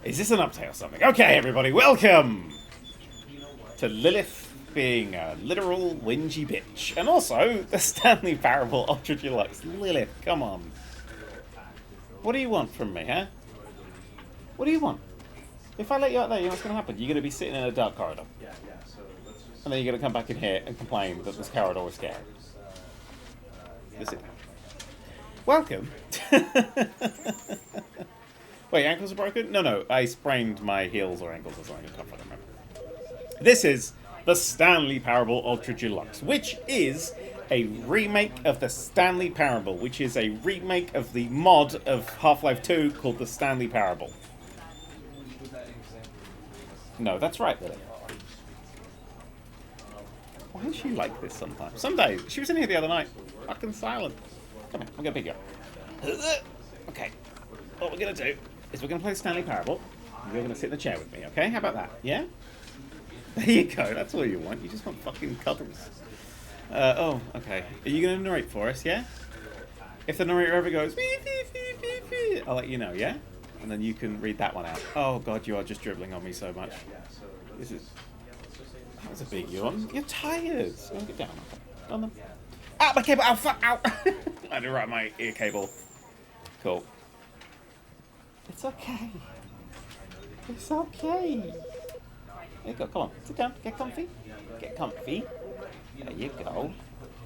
Is this an update or something? Okay, everybody, welcome to Lilith being a literal whingy bitch. And also, the Stanley Parable Ultra Deluxe. Lilith, come on. What do you want from me, huh? What do you want? If I let you out there, you know what's going to happen? You're going to be sitting in a dark corridor. And then you're going to come back in here and complain that this corridor is scary. Listen. Welcome. Wait, ankles are broken? No, I sprained my heels or ankles or something. I can't fucking remember. This is the Stanley Parable Ultra Deluxe, which is a remake of the Stanley Parable, which is a remake of the mod of Half-Life 2 called the Stanley Parable. No, that's right, Lily. Why is she like this sometimes? Some days. She was in here the other night. Fucking silent. Come here, I'm gonna pick you up. Okay. What we're gonna do is we're gonna play the Stanley Parable. And you're gonna sit in the chair with me, okay? How about that? Yeah? There you go, that's all you want. You just want fucking cuddles. Oh, okay. Are you gonna narrate for us, yeah? If the narrator ever goes, I'll let you know, yeah? And then you can read that one out. Oh god, you are just dribbling on me so much. This is... That was a big yawn. You're tired. So get down. On them. Ow, my cable! Ow, fuck! Ow! I had to wrap my ear cable. Cool. It's okay. It's okay. There you go. Come on. Sit down. Get comfy. Get comfy. There you go.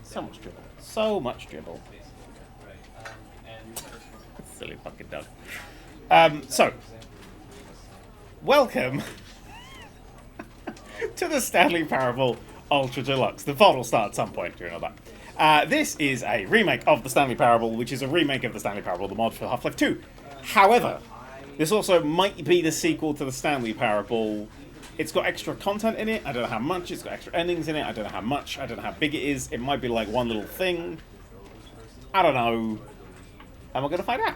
So much dribble. So much dribble. Silly fucking dog. So. Welcome to the Stanley Parable Ultra Deluxe. The VOD will start at some point during all that. This is a remake of the Stanley Parable, which is a remake of the Stanley Parable, the mod for Half-Life 2. However, this also might be the sequel to the Stanley Parable. It's got extra content in it. I don't know how much. It's got extra endings in it. I don't know how much. I don't know how big it is. It might be like one little thing. I don't know. And we're going to find out.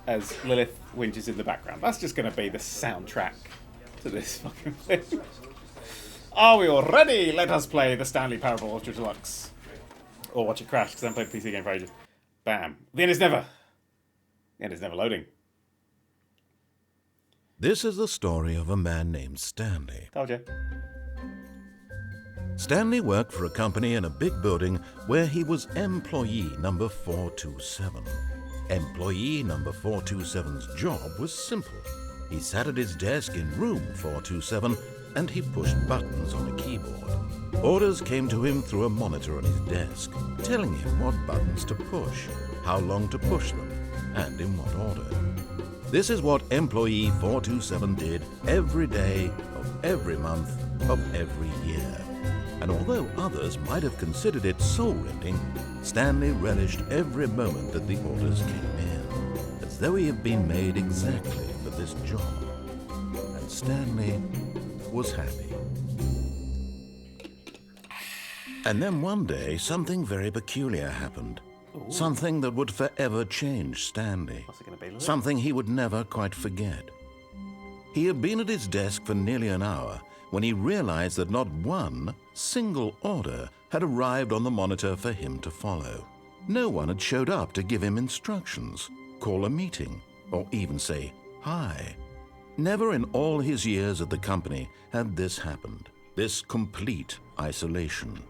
As Lilith whinges in the background. That's just going to be the soundtrack to this fucking thing. Are we all ready? Let us play the Stanley Parable Ultra Deluxe. Or watch it crash, because I haven't played the PC game for ages. Bam. The end is never. The end is never loading. This is the story of a man named Stanley. Told you. Stanley worked for a company in a big building where he was employee number 427. Employee number 427's job was simple. He sat at his desk in room 427 and he pushed buttons on a keyboard. Orders came to him through a monitor on his desk, telling him what buttons to push, how long to push them, and in what order. This is what employee 427 did every day of every month of every year. And although others might have considered it soul-rending, Stanley relished every moment that the orders came in, as though he had been made exactly for this job. And Stanley was happy. And then one day, something very peculiar happened. Ooh. Something that would forever change Stanley. What's it going to be, Lilith? Something he would never quite forget. He had been at his desk for nearly an hour when he realized that not one single order had arrived on the monitor for him to follow. No one had showed up to give him instructions, call a meeting, or even say hi. Never in all his years at the company had this happened, this complete isolation.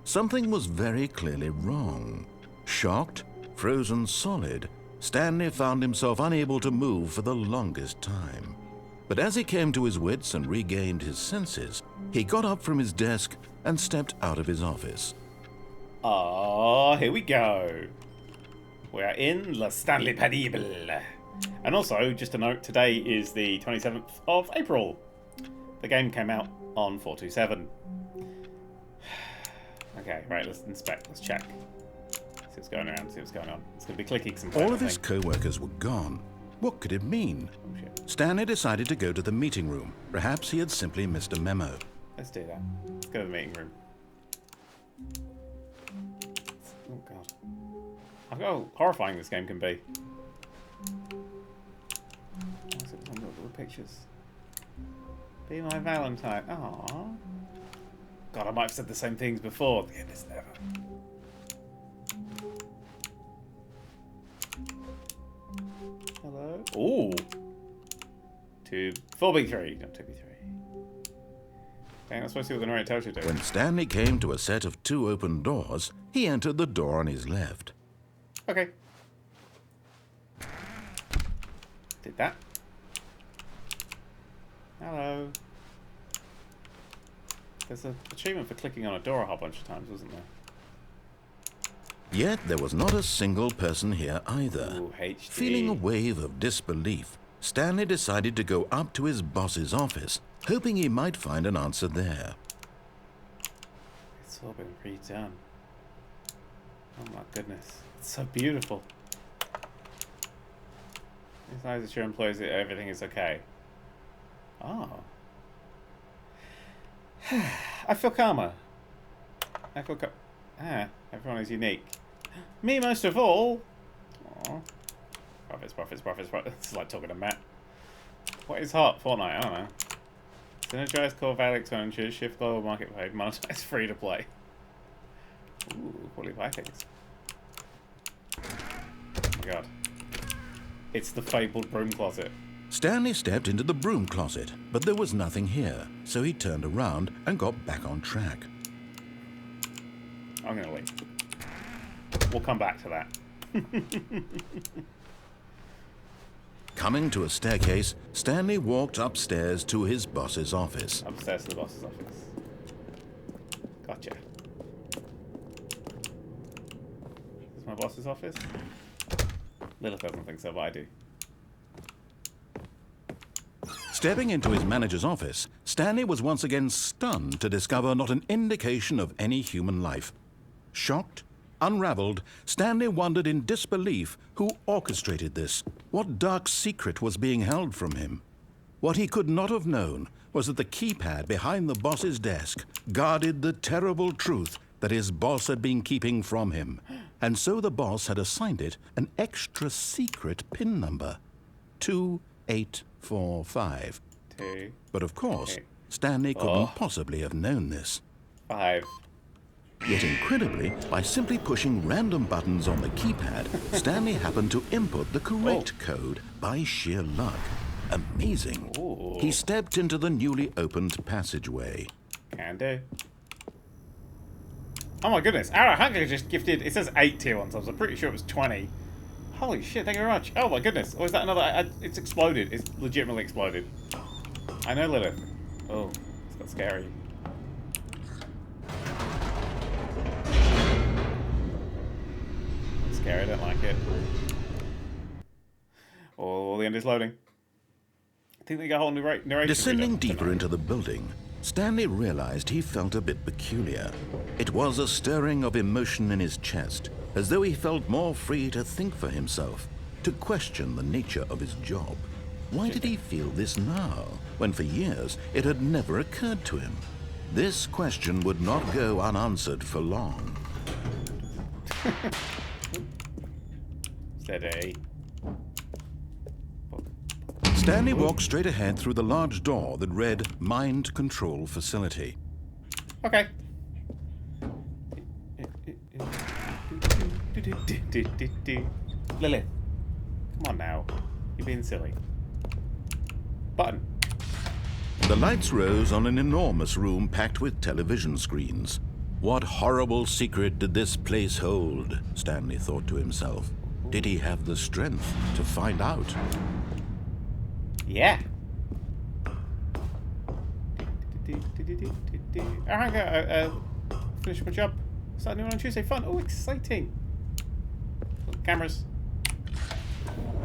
Something was very clearly wrong. Shocked, frozen solid, Stanley found himself unable to move for the longest time. But as he came to his wits and regained his senses, he got up from his desk and stepped out of his office. Oh, here we go. We're in the Stanley Parable. And also, just a note, today is the 27th of April. The game came out on 427. Okay, right, let's inspect, let's check. See what's going around, see what's going on. It's going to be clicking some All of his co-workers were gone. What could it mean? Oh, shit. Stanley decided to go to the meeting room. Perhaps he had simply missed a memo. Let's do that. Let's go to the meeting room. Oh, God. I forgot how horrifying this game can be. What's it on the pictures? Be my Valentine. Aww. God, I might have said the same things before. The end is never. Hello? Ooh. 4B3, not 2B3. Dang, that's supposed to see what the narrator tells you to do. When Stanley came to a set of 2 open doors, he entered the door on his left. Okay. Did that. Hello. There's an achievement for clicking on a door a whole bunch of times, wasn't there? Yet there was not a single person here either. Ooh, HD. Feeling a wave of disbelief, Stanley decided to go up to his boss's office, hoping he might find an answer there. It's all been redone. Oh my goodness. It's so beautiful. It's nice that your employees that everything is okay. Oh. I feel calmer. Everyone is unique. Me most of all. Aww. Profits. It's like talking to Matt. What is hot? Fortnite, I don't know. Synergize core value expenditures, shift global market paid, monetize free to play. Ooh, quality buy things. Oh my god. It's the fabled broom closet. Stanley stepped into the broom closet, but there was nothing here, so he turned around and got back on track. I'm gonna leave. We'll come back to that. Coming to a staircase, Stanley walked upstairs to his boss's office. Upstairs to the boss's office. Gotcha. Is my boss's office? Lilith doesn't think so, but I do. Stepping into his manager's office, Stanley was once again stunned to discover not an indication of any human life. Shocked, unraveled, Stanley wondered in disbelief who orchestrated this, what dark secret was being held from him. What he could not have known was that the keypad behind the boss's desk guarded the terrible truth that his boss had been keeping from him, and so the boss had assigned it an extra secret PIN number, 2845. But of course, Stanley couldn't possibly have known this. 5. Yet incredibly, by simply pushing random buttons on the keypad, Stanley happened to input the correct code by sheer luck. Amazing. Ooh. He stepped into the newly opened passageway. Can do. Oh my goodness, Ara Hunker just gifted, it says 8 tier 1 subs, I'm pretty sure it was 20. Holy shit, thank you very much. Oh my goodness, or is that another, it's exploded, it's legitimately exploded. I know Lilith. Oh, it's got scary. Scary, I don't like it. Oh, the end is loading. I think they got a whole new narration. Descending deeper into the building, Stanley realized he felt a bit peculiar. It was a stirring of emotion in his chest, as though he felt more free to think for himself, to question the nature of his job. Why did he feel this now, when for years it had never occurred to him? This question would not go unanswered for long. Steady. Stanley walked straight ahead through the large door that read Mind Control Facility. Okay. Lilith, come on now. You're being silly. Button. The lights rose on an enormous room packed with television screens. What horrible secret did this place hold? Stanley thought to himself. Did he have the strength to find out? Yeah. Alright, finish my job. Starting on Tuesday. Fun. Oh, exciting. Cameras.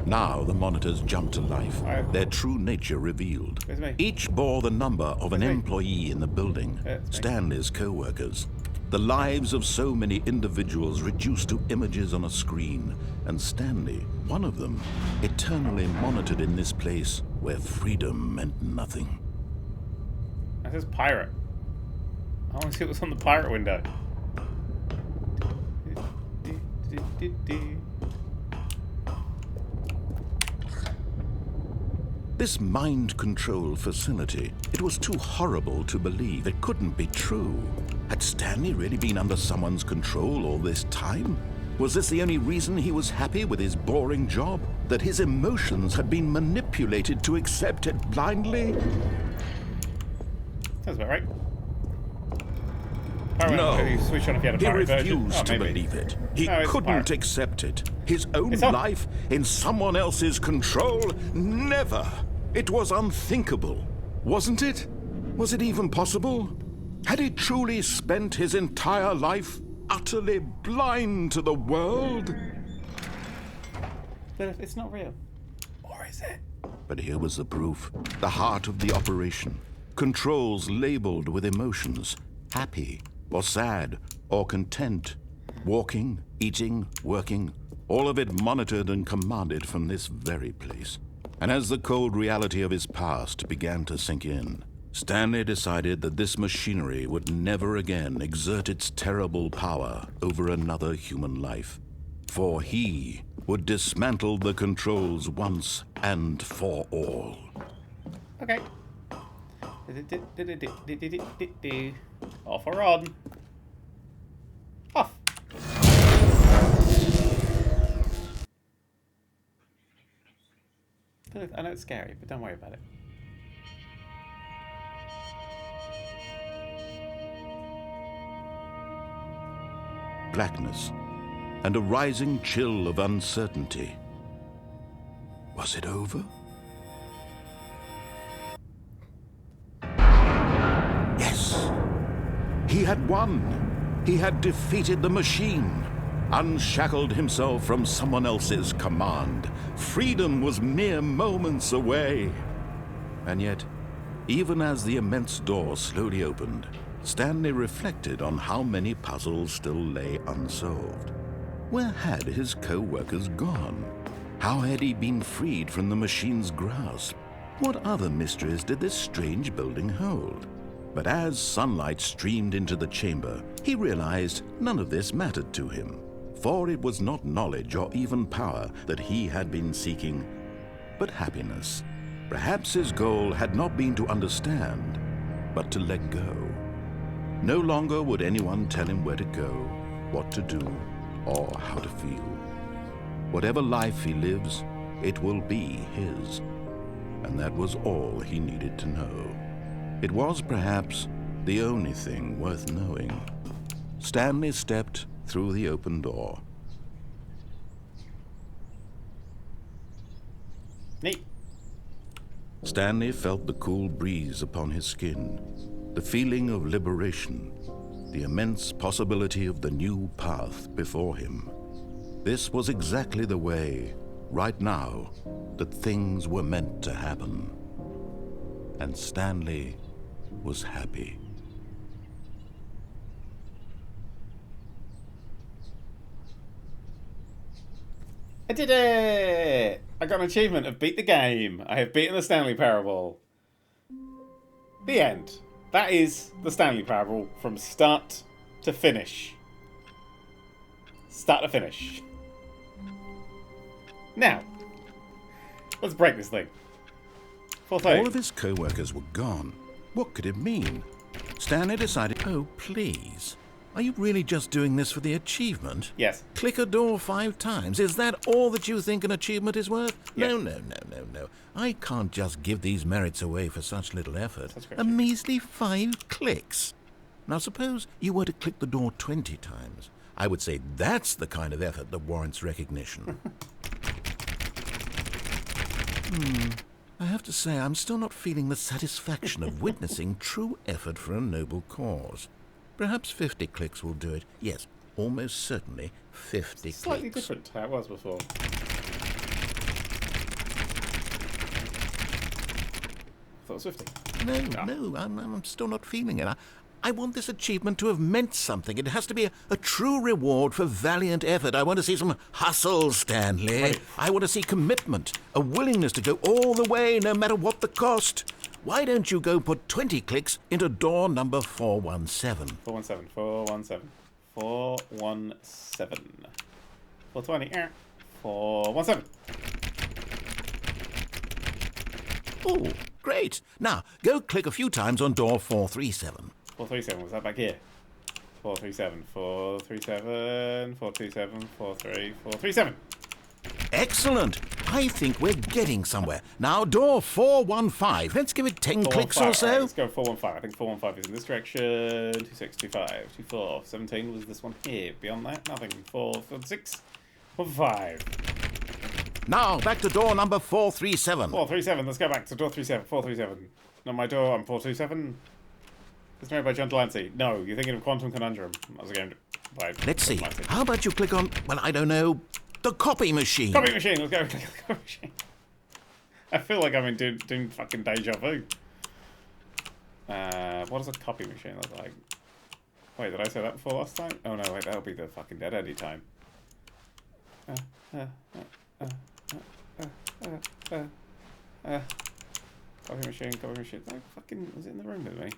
Now the monitors jumped to life, their true nature revealed. Each bore the number of an employee in the building, Stanley's co-workers. The lives of so many individuals reduced to images on a screen, and Stanley, one of them, eternally monitored in this place where freedom meant nothing. That says pirate. I want to see what's on the pirate window. This mind control facility, it was too horrible to believe. It couldn't be true. Had Stanley really been under someone's control all this time? Was this the only reason he was happy with his boring job? That his emotions had been manipulated to accept it blindly? Sounds about right. No, Switch on if you had a he pirate refused version. to believe it. He No, couldn't accept it. His own life in someone else's control? Never! It was unthinkable, wasn't it? Was it even possible? Had he truly spent his entire life utterly blind to the world? But it's not real. Or is it? But here was the proof. The heart of the operation. Controls labeled with emotions. Happy, or sad, or content. Walking, eating, working. All of it monitored and commanded from this very place. And as the cold reality of his past began to sink in, Stanley decided that this machinery would never again exert its terrible power over another human life. For he would dismantle the controls once and for all. Okay. Off or on? Off. I know it's scary, but don't worry about it. Blackness and a rising chill of uncertainty. Was it over? Yes! He had won! He had defeated the machine, unshackled himself from someone else's command. Freedom was mere moments away. And yet, even as the immense door slowly opened, Stanley reflected on how many puzzles still lay unsolved. Where had his co-workers gone? How had he been freed from the machine's grasp? What other mysteries did this strange building hold? But as sunlight streamed into the chamber, he realized none of this mattered to him. For it was not knowledge or even power that he had been seeking, but happiness. Perhaps his goal had not been to understand, but to let go. No longer would anyone tell him where to go, what to do, or how to feel. Whatever life he lives, it will be his. And that was all he needed to know. It was perhaps the only thing worth knowing. Stanley stepped through the open door. Neat. Stanley felt the cool breeze upon his skin, the feeling of liberation, the immense possibility of the new path before him. This was exactly the way, right now, that things were meant to happen. And Stanley was happy. I did it! I got an achievement of beat the game. I have beaten the Stanley Parable. The end. That is the Stanley Parable from start to finish. Start to finish. Now, let's break this thing. Full thing. All of his co-workers were gone. What could it mean? Stanley decided, oh, please. Are you really just doing this for the achievement? Yes. Click a door 5 times. Is that all that you think an achievement is worth? Yes. No. I can't just give these merits away for such little effort. That's A measly 5 clicks. Now suppose you were to click the door 20 times. I would say that's the kind of effort that warrants recognition. I have to say, I'm still not feeling the satisfaction of witnessing true effort for a noble cause. Perhaps 50 clicks will do it. Yes, almost certainly 50 Slightly clicks. different to how it was before. I thought it was 50. No, I'm still not feeling it. I want this achievement to have meant something. It has to be a true reward for valiant effort. I want to see some hustle, Stanley. Right. I want to see commitment, a willingness to go all the way, no matter what the cost. Why don't you go put 20 clicks into door number 417? 417. 417. 417. 420. 417. Oh, great. Now, go click a few times on door 437. 437. Was that back here? 437, 437, 427, 43, 437. Excellent. I think we're getting somewhere. Now, door 415. Let's give it 10 clicks or so. Right, let's go 415. I think 415 is in this direction. 2625, 24, 17 was this one here. Beyond that, nothing. 446, 45. Now, back to door number 437. 437, let's go back to door 437. Not my door, I'm 427. It's made by John Delancey. No, you're thinking of Quantum Conundrum. That was a game by Let's see. Delancey. How about you click on, well, I don't know, the copy machine? Copy machine, let's go. Click on the copy machine. I feel like I'm doing fucking deja vu. What does a copy machine look like? Wait, did I say that before last time? Oh no, wait, that'll be the fucking Dead Any time. Copy machine. That fucking was it in the room with me?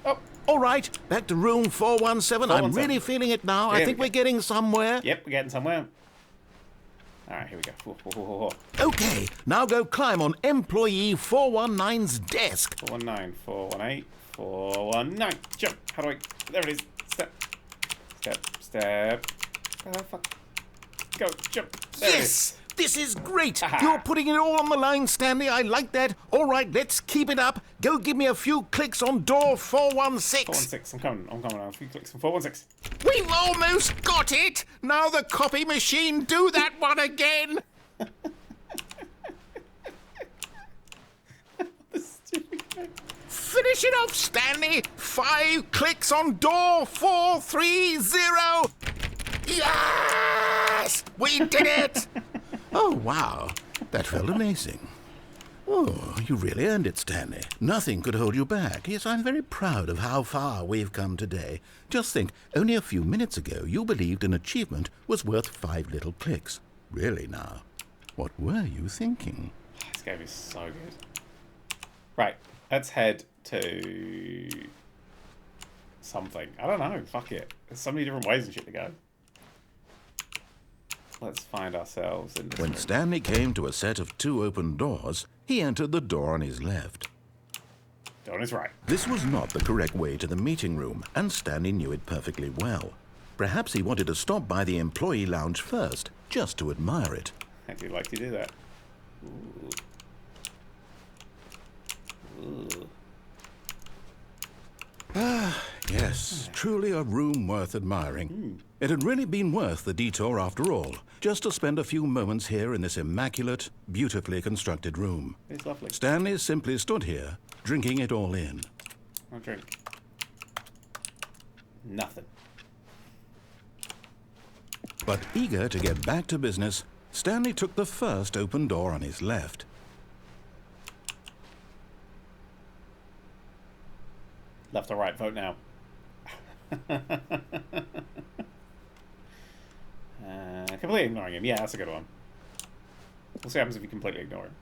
Oh, All right, back to room 417. I'm 417. really feeling it now. I Here think we we're getting somewhere. yep, we're getting somewhere. Alright, here we go. Okay, now go climb on employee 419's desk. 419, 418, 419. Jump. How do I... There it is. Step. Oh, fuck. Go, jump. There it is. Yes! This is great! Aha. You're putting it all on the line, Stanley. I like that. All right, let's keep it up. Go give me a few clicks on door 416. 416. I'm coming. A few clicks from 416. We've almost got it! Now the copy machine, do that one again! Finish it off, Stanley! 5 clicks on door 430! Yes! We did it! Oh, wow. That felt amazing. Oh, you really earned it, Stanley. Nothing could hold you back. Yes, I'm very proud of how far we've come today. Just think, only a few minutes ago you believed an achievement was worth 5 little clicks. Really now, what were you thinking? This game is so good. Right, let's head to... something. I don't know. Fuck it. There's so many different ways and shit to go. Let's find ourselves in this When room. Stanley came to a set of 2 open doors, he entered the door on his left. Door on his right. This was not the correct way to the meeting room, and Stanley knew it perfectly well. Perhaps he wanted to stop by the employee lounge first, just to admire it. I do like to do that. Ooh. Yes, truly a room worth admiring. It had really been worth the detour after all, just to spend a few moments here in this immaculate, beautifully constructed room. It's lovely. Stanley simply stood here, drinking it all in. I'll drink. Nothing. But eager to get back to business, Stanley took the first open door on his left. Left or right, vote now. Completely ignoring him. Yeah, that's a good one. We'll see what happens if you completely ignore him.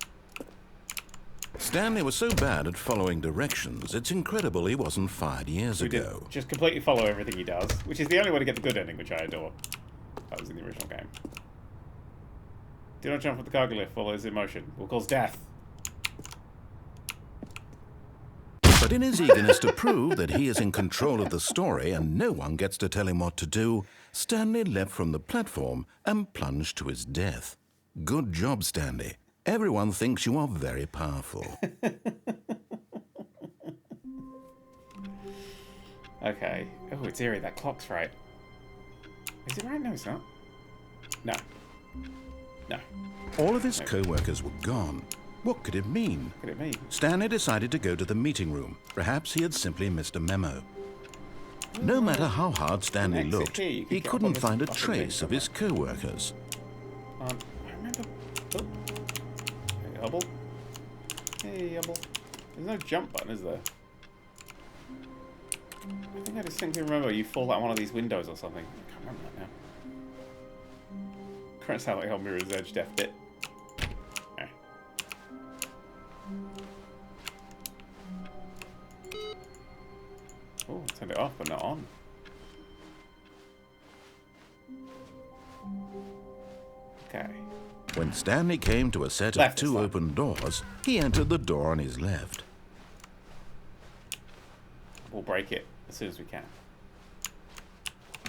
Stanley was so bad at following directions, it's incredible he wasn't fired years We did ago. just completely follow everything he does, which is the only way to get the good ending, which I adore. That was in the original game. Do not jump with the cargo lift while it's in motion. Will cause death. But in his eagerness to prove that he is in control of the story and no one gets to tell him what to do, Stanley leapt from the platform and plunged to his death. Good job, Stanley. Everyone thinks you are very powerful. Okay. Oh, it's eerie. That clock's right. Is it right? No, it's not. No. No. All of his co-workers were gone. What could it mean? What could it mean? Stanley decided to go to the meeting room. Perhaps he had simply missed a memo. No matter how hard Stanley Exit looked, here, you could he get couldn't up on find a this trace of fucking his co-workers. I remember... Oh. Hey, Hubble. Hey, Hubble. There's no jump button, is there? I think I distinctly remember you fall out one of these windows or something. I can't remember that now. Current sound like Mirror's Edge Death bit. Okay. Oh, turned it off, but not on. Okay. When Stanley came to a set of Left this 2 time. open doors, he entered the door on his left. we'll break it as soon as we can.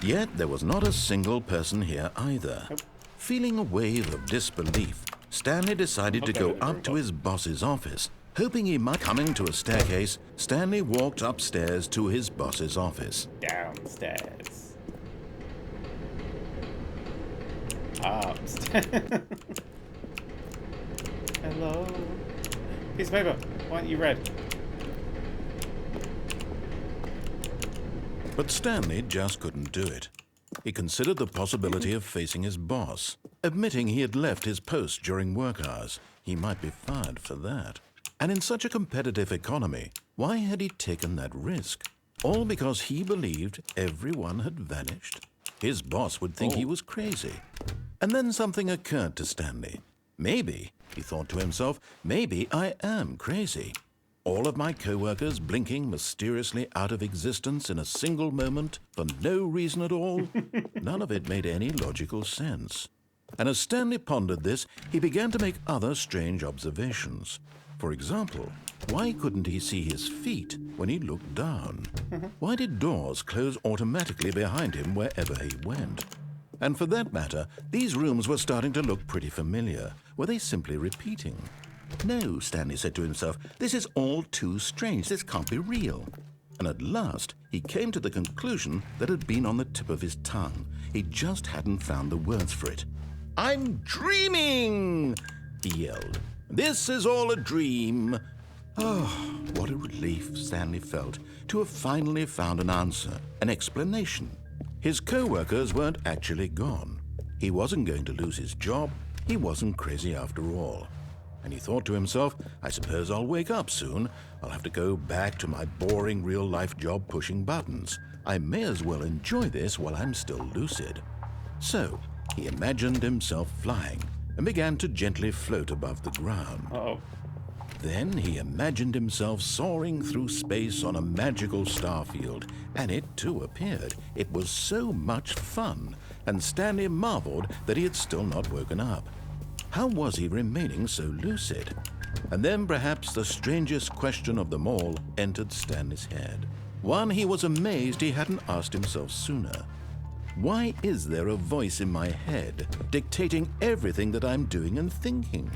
Yet there was not a single person here either. Nope. Feeling a wave of disbelief, Stanley decided to go up to his boss's office. Hoping he might coming to a staircase, Stanley walked upstairs to his boss's office. Downstairs. Upstairs. Hello. Piece of paper. Why aren't you read? But Stanley just couldn't do it. He considered the possibility of facing his boss. Admitting he had left his post during work hours, he might be fired for that. And in such a competitive economy, why had he taken that risk? All because he believed everyone had vanished? His boss would think he was crazy. And then something occurred to Stanley. Maybe, he thought to himself, maybe I am crazy. All of my co-workers blinking mysteriously out of existence in a single moment for no reason at all? None of it made any logical sense. And as Stanley pondered this, he began to make other strange observations. For example, why couldn't he see his feet when he looked down? Why did doors close automatically behind him wherever he went? And for that matter, these rooms were starting to look pretty familiar. Were they simply repeating? No, Stanley said to himself, this is all too strange. This can't be real. And at last, he came to the conclusion that had been on the tip of his tongue. He just hadn't found the words for it. I'm dreaming, he yelled. This is all a dream. Oh, what a relief Stanley felt to have finally found an answer, an explanation. His co-workers weren't actually gone. He wasn't going to lose his job. He wasn't crazy after all. And he thought to himself, I suppose I'll wake up soon. I'll have to go back to my boring real-life job pushing buttons. I may as well enjoy this while I'm still lucid. So, he imagined himself flying and began to gently float above the ground. Uh-oh. Then he imagined himself soaring through space on a magical starfield, and it too appeared. It was so much fun, and Stanley marveled that he had still not woken up. How was he remaining so lucid? And then perhaps the strangest question of them all entered Stanley's head. One he was amazed he hadn't asked himself sooner. Why is there a voice in my head dictating everything that I'm doing and thinking?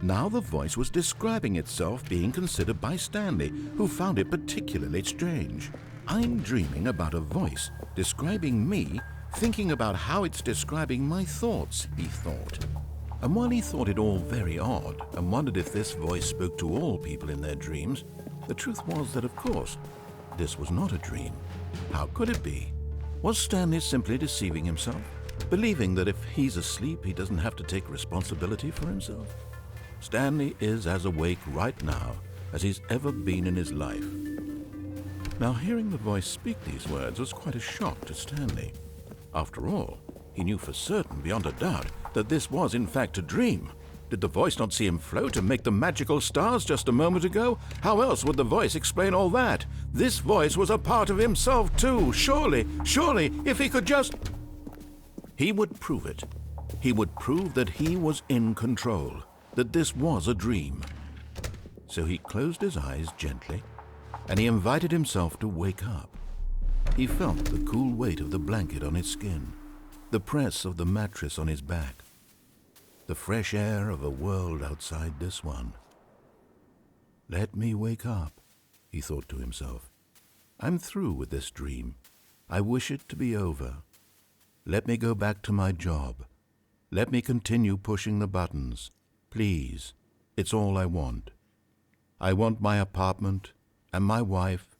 Now the voice was describing itself being considered by Stanley, who found it particularly strange. I'm dreaming about a voice describing me, thinking about how it's describing my thoughts, he thought. And while he thought it all very odd and wondered if this voice spoke to all people in their dreams, the truth was that, of course, this was not a dream. How could it be? Was Stanley simply deceiving himself, believing that if he's asleep, he doesn't have to take responsibility for himself? Stanley is as awake right now as he's ever been in his life. Now, hearing the voice speak these words was quite a shock to Stanley. After all, he knew for certain, beyond a doubt, that this was in fact a dream. Did the voice not see him float and make the magical stars just a moment ago? How else would the voice explain all that? This voice was a part of himself too. Surely, if he could just... He would prove it. He would prove that he was in control, that this was a dream. So he closed his eyes gently, and he invited himself to wake up. He felt the cool weight of the blanket on his skin, the press of the mattress on his back, the fresh air of a world outside this one. Let me wake up, he thought to himself. I'm through with this dream. I wish it to be over. Let me go back to my job. Let me continue pushing the buttons. Please, it's all I want. I want my apartment, and my wife,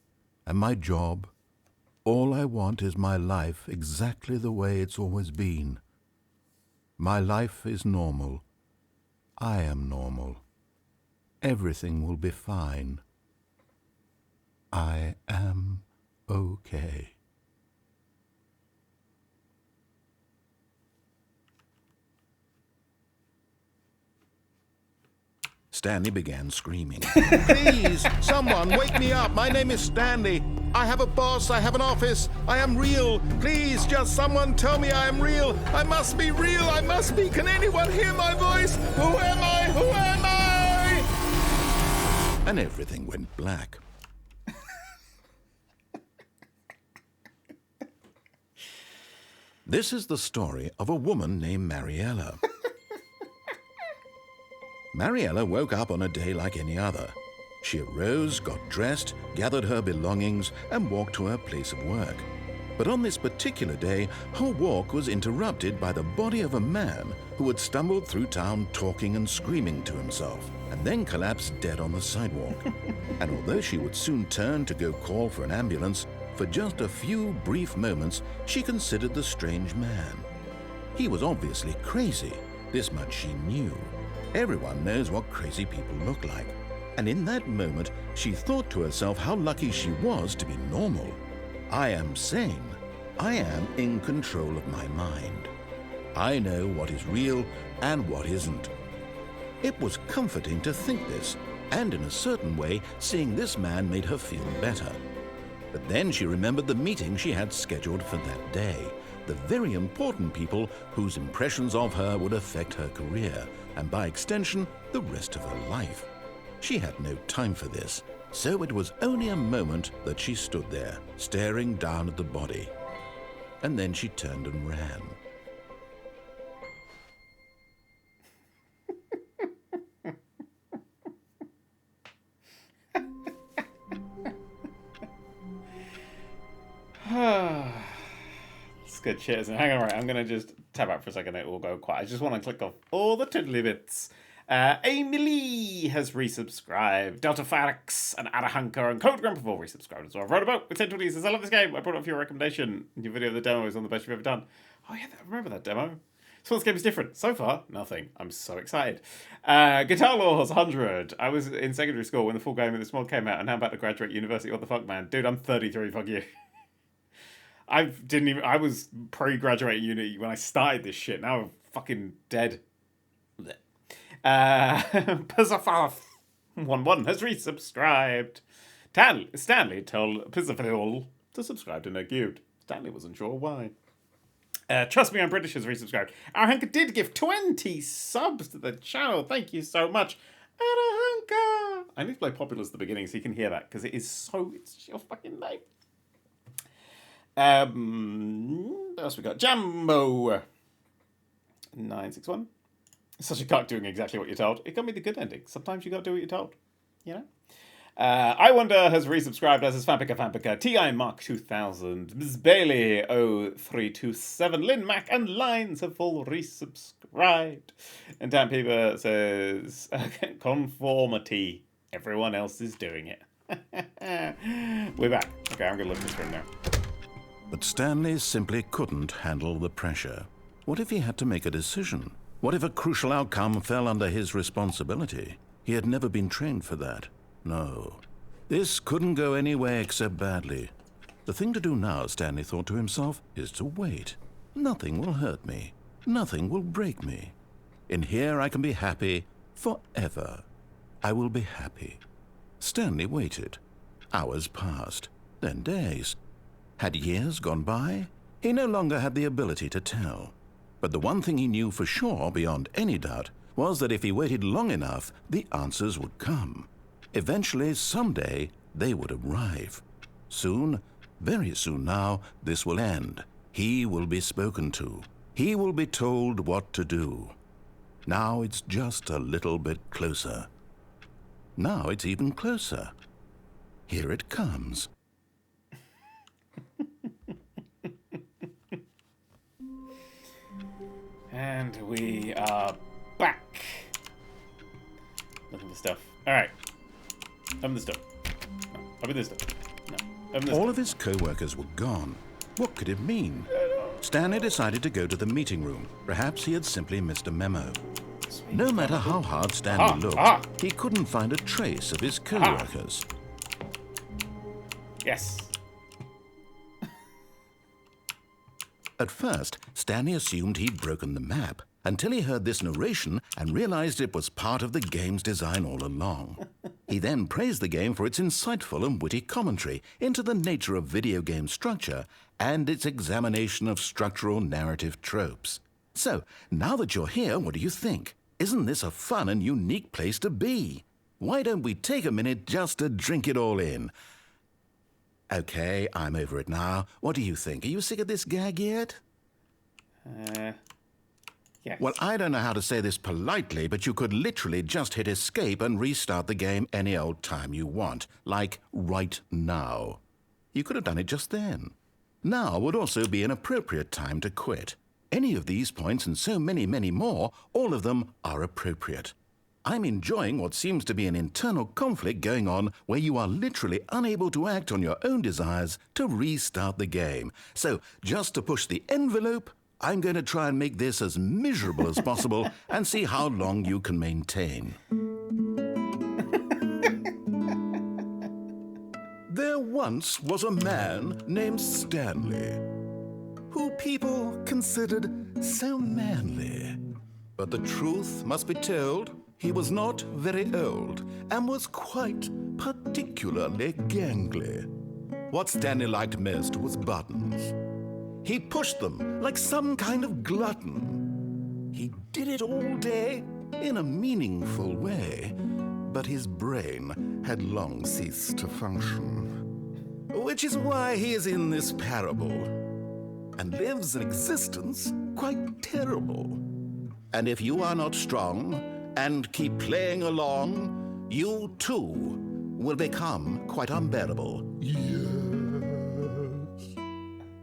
and my job. All I want is my life exactly the way it's always been. My life is normal. I am normal. Everything will be fine. I am okay. Stanley began screaming. Please, someone, wake me up. My name is Stanley. I have a boss. I have an office. I am real. Please, just someone tell me I am real. I must be real. I must be. Can anyone hear my voice? Who am I? Who am I? And everything went black. This is the story of a woman named Mariella. Mariella woke up on a day like any other. She arose, got dressed, gathered her belongings, and walked to her place of work. But on this particular day, her walk was interrupted by the body of a man who had stumbled through town talking and screaming to himself, and then collapsed dead on the sidewalk. And although she would soon turn to go call for an ambulance, for just a few brief moments she considered the strange man. He was obviously crazy, this much she knew. Everyone knows what crazy people look like. And in that moment, she thought to herself how lucky she was to be normal. I am sane. I am in control of my mind. I know what is real and what isn't. It was comforting to think this, and in a certain way, seeing this man made her feel better. But then she remembered the meeting she had scheduled for that day, the very important people whose impressions of her would affect her career, and by extension, the rest of her life. She had no time for this, so it was only a moment that she stood there, staring down at the body. And then she turned and ran. It's good. Cheers. And hang on, right. I'm going to just tab out for a second. It will go quiet. I just want to click off all the twiddly bits. Emily has resubscribed. Delta Farix and Adahanka and Code Grump have all resubscribed as well. Wrote about with 1020 says, I love this game. I brought it up for your recommendation. Your video of the demo is one of the best you've ever done. Oh yeah, I remember that demo. So this game is different. So far, nothing. I'm so excited. Guitar Laws 100. I was in secondary school when the full game of this mod came out, and now I'm about to graduate university. What the fuck, man? Dude, I'm 33. Fuck you. I was pre-graduating uni when I started this shit. Now I'm fucking dead. Pizzafarf11 has resubscribed. Stanley told Pizzafarf to subscribe to No Cubed. Stanley wasn't sure why. Trust Me, I'm British has resubscribed. Arahanka did give 20 subs to the channel. Thank you so much. Arahanka! I need to play Popular at the beginning so you can hear that, because it's your fucking name. What else we got? Jambo 961. Such a cock doing exactly what you're told. It can be the good ending. Sometimes you got to do what you're told. You know? I Wonder has resubscribed, as is Fampica, TI Mark 2000, Ms. Bailey 0327, Lynn Mac, and Lines have all resubscribed. And Dan Peeper says, conformity. Everyone else is doing it. We're back. Okay, I'm going to look this through now. But Stanley simply couldn't handle the pressure. What if he had to make a decision? What if a crucial outcome fell under his responsibility? He had never been trained for that. No. This couldn't go any way except badly. The thing to do now, Stanley thought to himself, is to wait. Nothing will hurt me. Nothing will break me. In here I can be happy forever. I will be happy. Stanley waited. Hours passed, then days. Had years gone by? He no longer had the ability to tell. But the one thing he knew for sure, beyond any doubt, was that if he waited long enough, the answers would come. Eventually, someday, they would arrive. Soon, very soon now, this will end. He will be spoken to. He will be told what to do. Now it's just a little bit closer. Now it's even closer. Here it comes. And we are back. Looking for stuff. Alright. Open this door. No. Open this door. No. Open this door. All of his co-workers were gone. What could it mean? Stanley decided to go to the meeting room. Perhaps he had simply missed a memo. Sweet. No matter how hard Stanley looked, he couldn't find a trace of his co-workers. Yes. At first, Stanley assumed he'd broken the map, until he heard this narration and realized it was part of the game's design all along. He then praised the game for its insightful and witty commentary into the nature of video game structure and its examination of structural narrative tropes. So, now that you're here, what do you think? Isn't this a fun and unique place to be? Why don't we take a minute just to drink it all in? Okay, I'm over it now. What do you think? Are you sick of this gag yet? Yes. Well, I don't know how to say this politely, but you could literally just hit escape and restart the game any old time you want, like right now. You could have done it just then. Now would also be an appropriate time to quit. Any of these points and so many, many more, all of them are appropriate. I'm enjoying what seems to be an internal conflict going on where you are literally unable to act on your own desires to restart the game. So, just to push the envelope, I'm going to try and make this as miserable as possible and see how long you can maintain. There once was a man named Stanley, who people considered so manly. But the truth must be told, he was not very old and was quite particularly gangly. What Stanley liked most was buttons. He pushed them like some kind of glutton. He did it all day in a meaningful way, but his brain had long ceased to function. Which is why he is in this parable and lives an existence quite terrible. And if you are not strong and keep playing along, you too will become quite unbearable. Yes.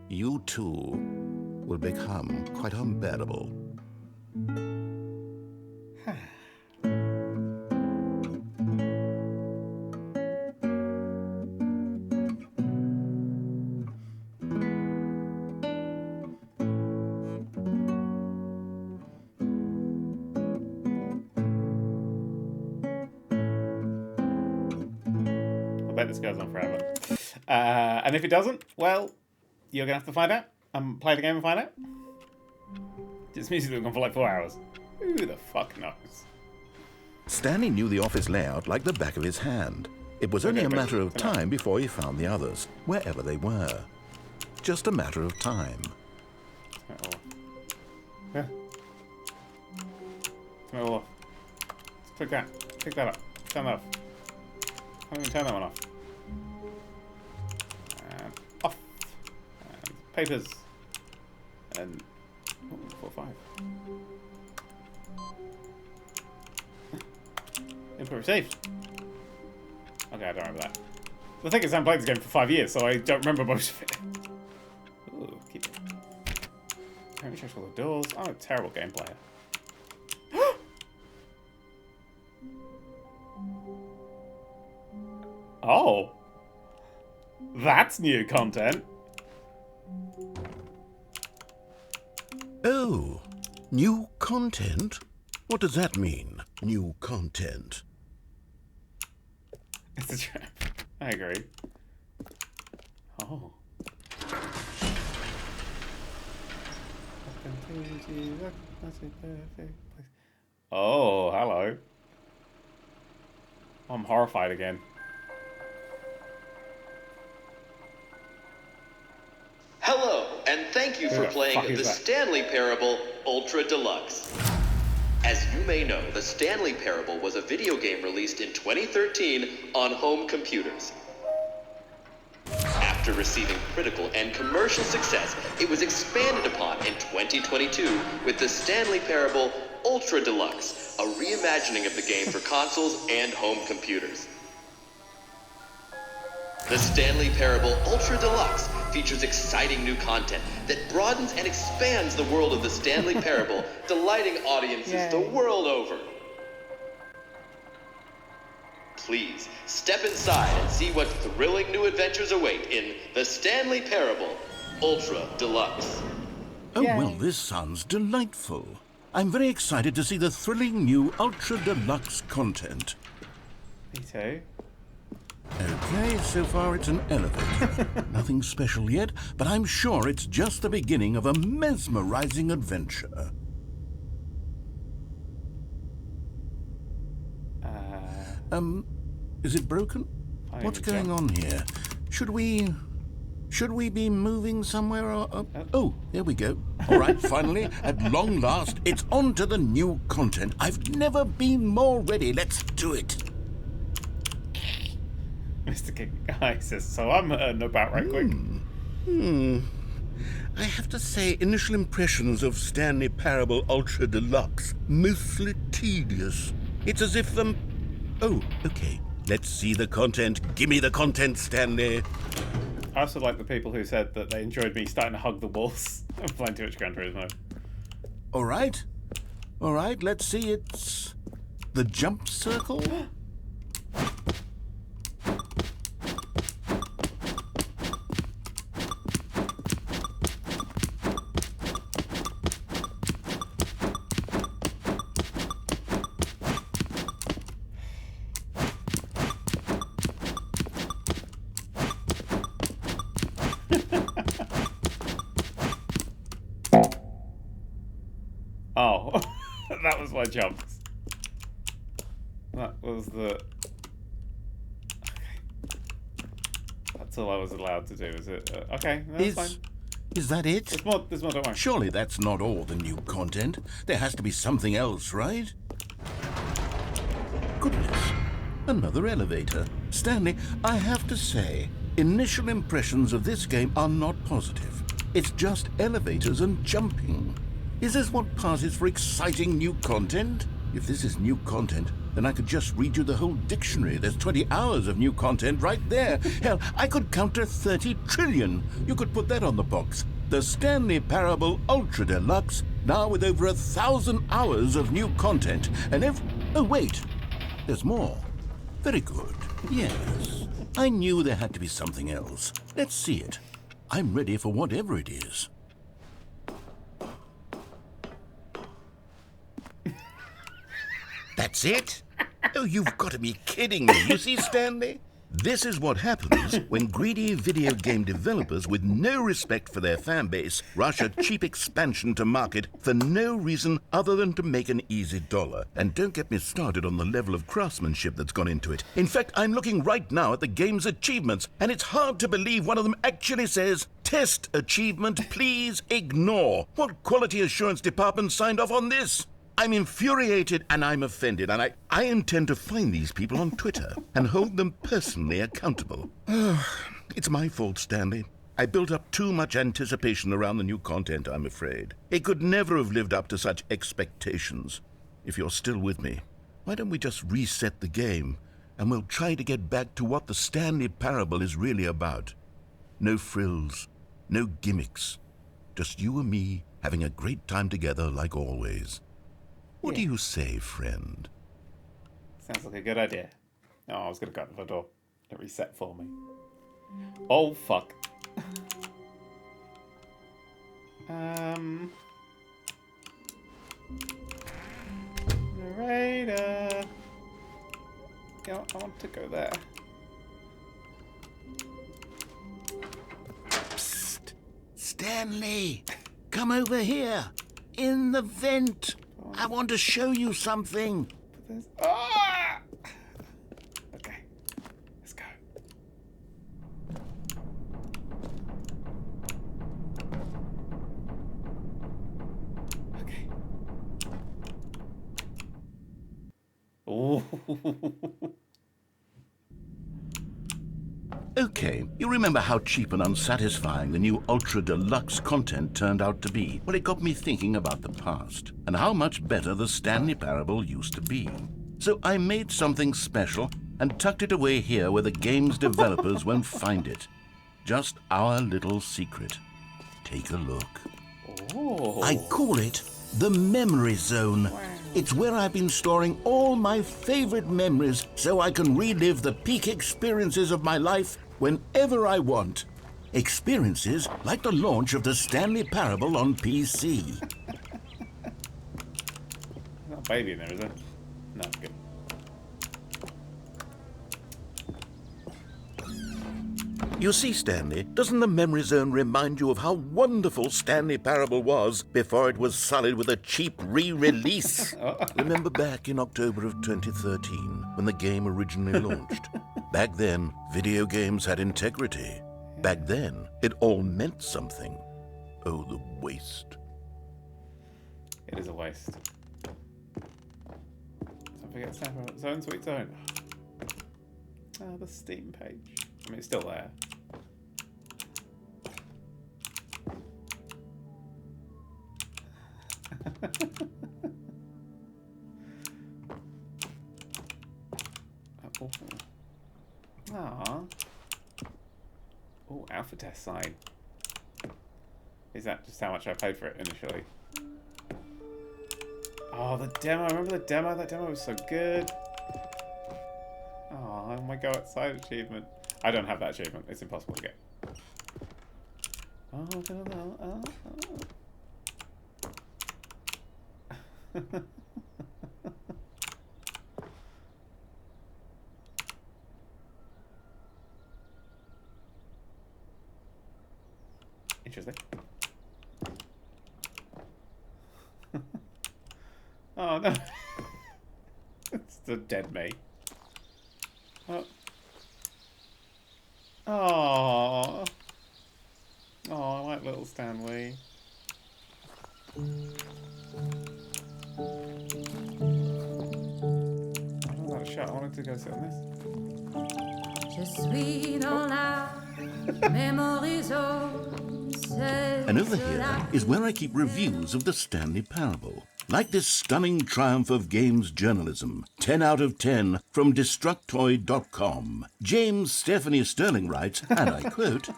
You too will become quite unbearable. I bet this goes on forever. And if it doesn't, well, you're going to have to find out. Play the game and find out. This music will go on for like 4 hours. Who the fuck knows? Stanley knew the office layout like the back of his hand. It was only a matter of time before he found the others, wherever they were. Just a matter of time. Yeah. Turn it all off. Let's click that. Pick that up. Turn that off. Can't even turn that one off. And off. And papers. And 4, 5. Input received. Okay, I don't remember that. The thing is, I haven't played this game for 5 years, so I don't remember most of it. Ooh, keep it. Can't reach all the doors. I'm a terrible game player. Oh. That's new content. Oh, new content? What does that mean, new content? It's a trap. I agree. Oh. Oh, hello. I'm horrified again. Hello, and thank you for playing the Stanley Parable Ultra Deluxe. As you may know, the Stanley Parable was a video game released in 2013 on home computers. After receiving critical and commercial success, it was expanded upon in 2022 with the Stanley Parable Ultra Deluxe, a reimagining of the game for consoles and home computers. The Stanley Parable Ultra Deluxe features exciting new content that broadens and expands the world of the Stanley Parable, delighting audiences the world over. Please, step inside and see what thrilling new adventures await in the Stanley Parable Ultra Deluxe. Oh, well, this sounds delightful. I'm very excited to see the thrilling new Ultra Deluxe content. Me too. Okay, so far it's an elevator. Nothing special yet, but I'm sure it's just the beginning of a mesmerizing adventure. Is it broken? What's going on here? Should we be moving somewhere or... Oh, there we go. All right, finally, at long last, it's on to the new content. I've never been more ready. Let's do it. Mr. King Guy says, so I'm hurting about right quick. I have to say, initial impressions of Stanley Parable Ultra Deluxe, mostly tedious. It's as if Oh, okay. Let's see the content. Gimme the content, Stanley. I also like the people who said that they enjoyed me starting to hug the walls and playing too much Gran Turismo. All right, let's see. It's the jump circle. Oh, that was my jumps. That was the... Okay. That's all I was allowed to do, is it? Okay, that's fine. Is that it? There's more, don't worry. Surely that's not all the new content. There has to be something else, right? Goodness, another elevator. Stanley, I have to say, initial impressions of this game are not positive. It's just elevators and jumping. Is this what passes for exciting new content? If this is new content, then I could just read you the whole dictionary. There's 20 hours of new content right there. Hell, I could counter 30 trillion. You could put that on the box. The Stanley Parable Ultra Deluxe, now with over 1,000 hours of new content. And oh, wait. There's more. Very good. Yes. I knew there had to be something else. Let's see it. I'm ready for whatever it is. That's it? Oh, you've got to be kidding me. You see, Stanley? This is what happens when greedy video game developers with no respect for their fan base rush a cheap expansion to market for no reason other than to make an easy dollar. And don't get me started on the level of craftsmanship that's gone into it. In fact, I'm looking right now at the game's achievements, and it's hard to believe one of them actually says, "Test achievement, please ignore." What quality assurance department signed off on this? I'm infuriated and I'm offended, and I intend to find these people on Twitter and hold them personally accountable. It's my fault, Stanley. I built up too much anticipation around the new content, I'm afraid. It could never have lived up to such expectations. If you're still with me, why don't we just reset the game, and we'll try to get back to what the Stanley Parable is really about. No frills, no gimmicks. Just you and me having a great time together like always. What do you say, friend? Sounds like a good idea. Oh, I was going to go out the door. It reset for me. Oh, fuck. Narrator. Yeah, I want to go there. Psst. Stanley, come over here. In the vent. I want to show you something. Ah! Okay, let's go. Okay. Ooh. Okay, you remember how cheap and unsatisfying the new Ultra Deluxe content turned out to be? Well, it got me thinking about the past and how much better the Stanley Parable used to be. So I made something special and tucked it away here where the game's developers won't find it. Just our little secret. Take a look. Oh. I call it the Memory Zone. It's where I've been storing all my favorite memories so I can relive the peak experiences of my life whenever I want. Experiences like the launch of the Stanley Parable on PC. There's not a baby in there, is there? No, good. You see, Stanley, doesn't the Memory Zone remind you of how wonderful Stanley Parable was before it was sullied with a cheap re-release? Remember back in October of 2013, when the game originally launched? Back then, video games had integrity. Back then, it all meant something. Oh, the waste. It is a waste. Don't forget Zone Sweet Zone. Oh, the Steam page. I mean, it's still there. Aww. Oh, alpha test sign. Is that just how much I paid for it initially? Oh, the demo. Remember the demo? That demo was so good. Oh my go outside achievement. I don't have that achievement. It's impossible to get. Oh, Interesting. Oh no. It's the dead me. Oh. Oh. Oh, I like little Stanley. I want that shot. I wanted to go sit on this. And over here is where I keep reviews of the Stanley Parable. Like this stunning triumph of games journalism, 10 out of 10 from Destructoid.com. James Stephanie Sterling writes, and I quote,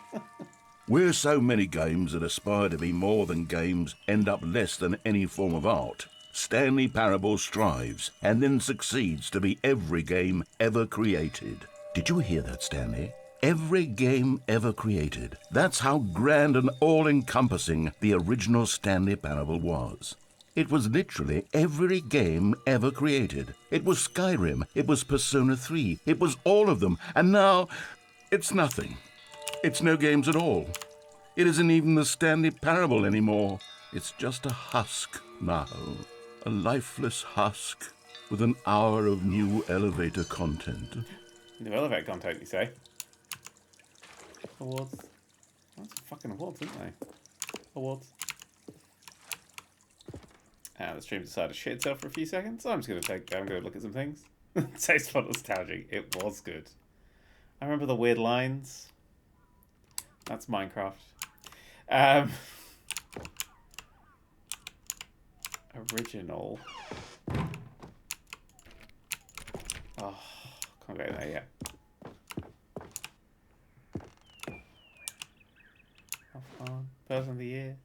"Where so many games that aspire to be more than games end up less than any form of art, Stanley Parable strives and then succeeds to be every game ever created." Did you hear that, Stanley? Every game ever created. That's how grand and all-encompassing the original Stanley Parable was. It was literally every game ever created. It was Skyrim, it was Persona 3, it was all of them, and now it's nothing. It's no games at all. It isn't even the Stanley Parable anymore. It's just a husk now. A lifeless husk with an hour of new elevator content. New elevator content, you say? Awards. That's fucking awards, aren't they? Awards. The stream decided to shit itself for a few seconds, so I'm just going to look at some things. Taste for nostalgic. It was good. I remember the weird lines. That's Minecraft. Original. Oh, can't go there yet. How fun. Person of the year.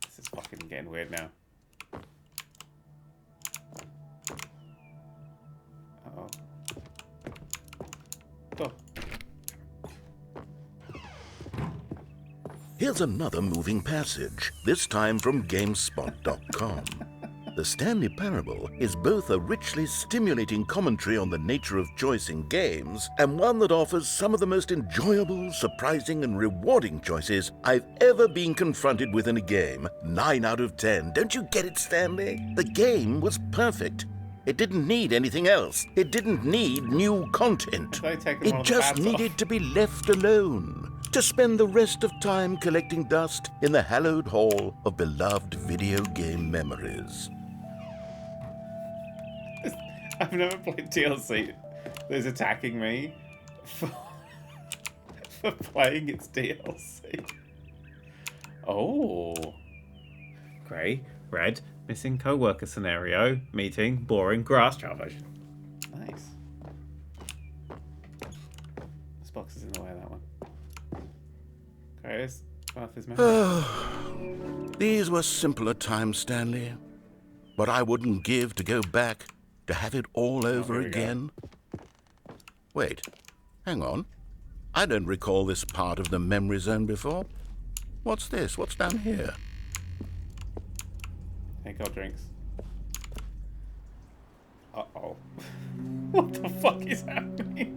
This is fucking getting weird now. Uh-oh. Oh. Here's another moving passage, this time from GameSpot.com. The Stanley Parable is both a richly stimulating commentary on the nature of choice in games and one that offers some of the most enjoyable, surprising, and rewarding choices I've ever been confronted with in a game. 9 out of 10. Don't you get it, Stanley? The game was perfect. It didn't need anything else. It didn't need new content. It just needed to be left alone, to spend the rest of time collecting dust in the hallowed hall of beloved video game memories. I've never played DLC that's attacking me for playing its DLC. Oh. Grey, red, missing co-worker scenario, meeting, boring, grass trial version. Nice. This box is in the way of that one. Grace, worth his memory. These were simpler times, Stanley. What I wouldn't give to go back, to have it all over again. Wait, hang on. I don't recall this part of the memory zone before. What's this? What's down here? Hey, cold drinks. Uh-oh. What the fuck is happening?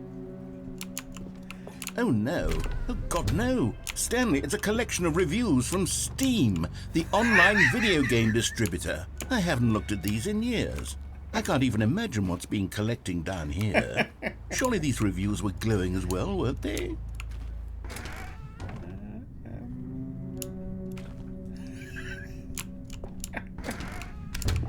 Oh no. Oh God, no. Stanley, it's a collection of reviews from Steam, the online video game distributor. I haven't looked at these in years. I can't even imagine what's been collecting down here. Surely these reviews were glowing as well, weren't they?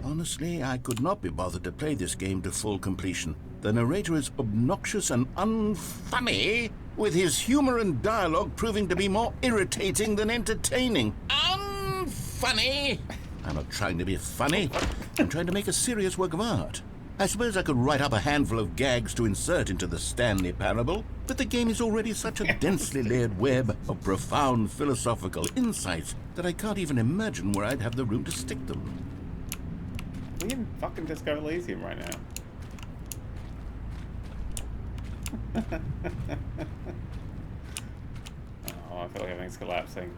Honestly, I could not be bothered to play this game to full completion. The narrator is obnoxious and unfunny, with his humor and dialogue proving to be more irritating than entertaining. Unfunny! I'm not trying to be funny. I'm trying to make a serious work of art. I suppose I could write up a handful of gags to insert into the Stanley Parable, but the game is already such a densely layered web of profound philosophical insights that I can't even imagine where I'd have the room to stick them. We can fucking disco Elysium right now. Oh, I feel like everything's collapsing.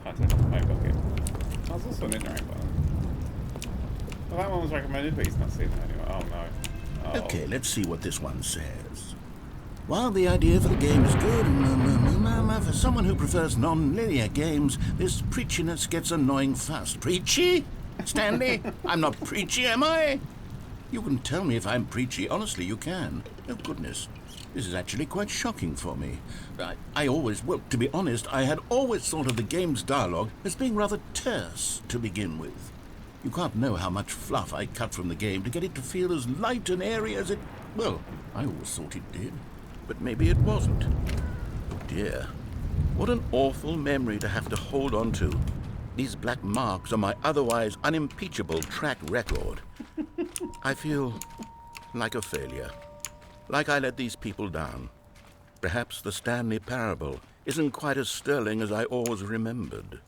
Can't turn off my bucket. Oh, there's also an interact button. Well, that one was recommended, but he's not seen that anyway. Oh no. Oh. Okay, let's see what this one says. While the idea for the game is good, for someone who prefers non-linear games, this preachiness gets annoying fast. Preachy? Stanley? I'm not preachy, am I? You can tell me if I'm preachy. Honestly, you can. Oh, goodness. This is actually quite shocking for me. Well, to be honest, I had always thought of the game's dialogue as being rather terse to begin with. You can't know how much fluff I cut from the game to get it to feel as light and airy as it... Well, I always thought it did. But maybe it wasn't. Oh, dear. What an awful memory to have to hold on to. These black marks on my otherwise unimpeachable track record. I feel like a failure. Like I let these people down. Perhaps the Stanley Parable isn't quite as sterling as I always remembered.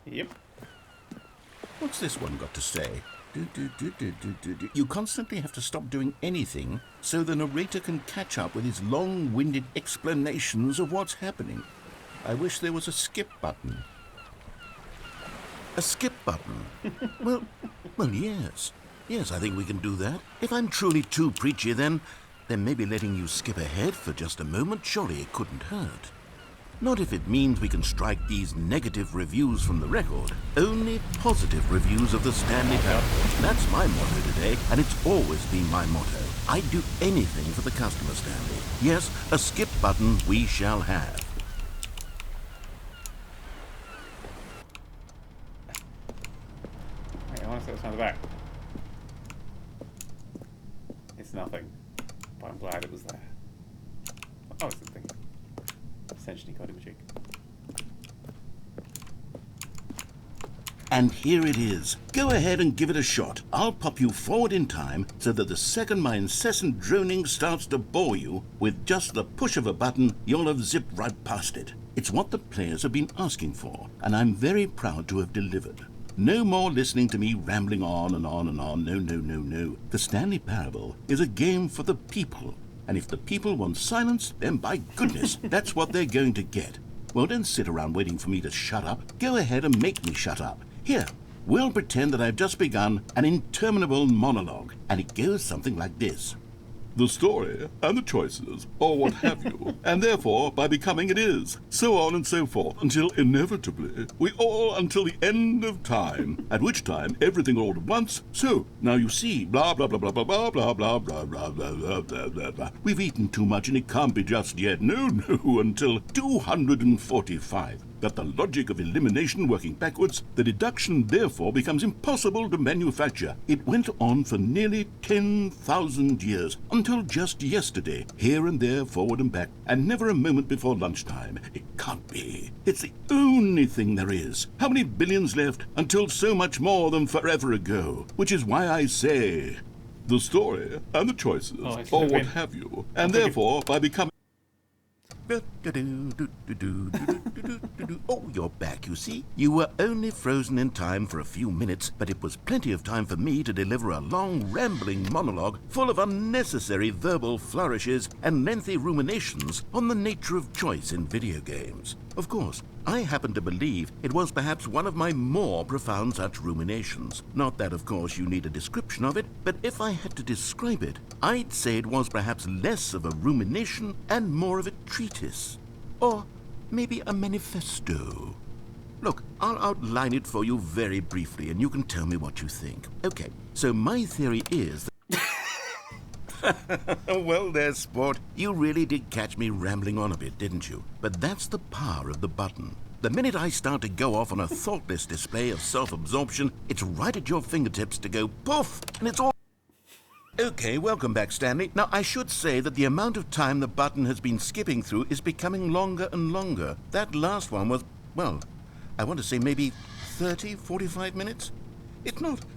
Yep. What's this one got to say? You constantly have to stop doing anything so the narrator can catch up with his long-winded explanations of what's happening. I wish there was a skip button. A skip button? Well, yes. Yes, I think we can do that. If I'm truly too preachy, then maybe letting you skip ahead for just a moment, surely it couldn't hurt. Not if it means we can strike these negative reviews from the record. Only positive reviews of the Stanley Parable. That's my motto today, and it's always been my motto. I'd do anything for the customer, Stanley. Yes, a skip button we shall have. Wait, I want to see what's on the back. It's nothing, but I'm glad it was there. Oh, it's something. Essentially got imaging. And here it is. Go ahead and give it a shot. I'll pop you forward in time so that the second my incessant droning starts to bore you, with just the push of a button, you'll have zipped right past it. It's what the players have been asking for, and I'm very proud to have delivered. No more listening to me rambling on and on and on. No. The Stanley Parable is a game for the people. And if the people want silence, then by goodness, that's what they're going to get. Well, don't sit around waiting for me to shut up. Go ahead and make me shut up. Here, we'll pretend that I've just begun an interminable monologue, and it goes something like this. The story and the choices, or what have you, and therefore, by becoming it is, so on and so forth, until inevitably, we all until the end of time, at which time everything all at once, so, now you see, blah, blah, blah, blah, blah, blah, blah, blah, blah, blah, blah, blah, blah, blah, blah. We've eaten too much and it can't be just yet, no, until 245. But the logic of elimination working backwards, the deduction therefore becomes impossible to manufacture. It went on for nearly 10,000 years, until just yesterday, here and there, forward and back, and never a moment before lunchtime. It can't be. It's the only thing there is. How many billions left until so much more than forever ago? Which is why I say, the story and the choices, or what have you, and therefore, by becoming... Oh, you're back, you see. You were only frozen in time for a few minutes, but it was plenty of time for me to deliver a long, rambling monologue full of unnecessary verbal flourishes and lengthy ruminations on the nature of choice in video games. Of course, I happen to believe it was perhaps one of my more profound such ruminations. Not that, of course, you need a description of it, but if I had to describe it, I'd say it was perhaps less of a rumination and more of a treatise. Or maybe a manifesto. Look, I'll outline it for you very briefly, and you can tell me what you think. Okay, so my theory is that... Well there, sport. You really did catch me rambling on a bit, didn't you? But that's the power of the button. The minute I start to go off on a thoughtless display of self-absorption, it's right at your fingertips to go poof, and it's all... Okay, welcome back, Stanley. Now, I should say that the amount of time the button has been skipping through is becoming longer and longer. That last one was, well, I want to say maybe 30, 45 minutes? It's not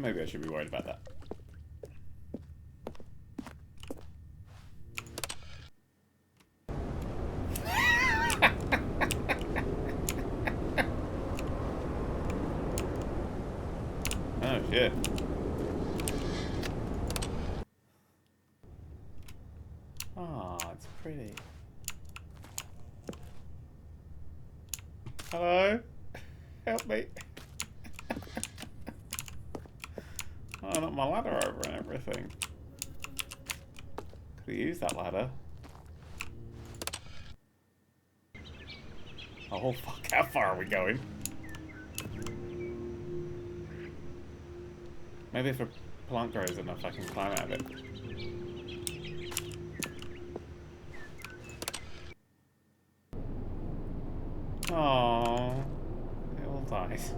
Maybe I should be worried about that. Oh shit. Oh, it's pretty. Hello? Help me. Oh, not my ladder over and everything. Could we use that ladder? Oh fuck, how far are we going? Maybe if a plant grows enough I can climb out of it. Oh, it all dies.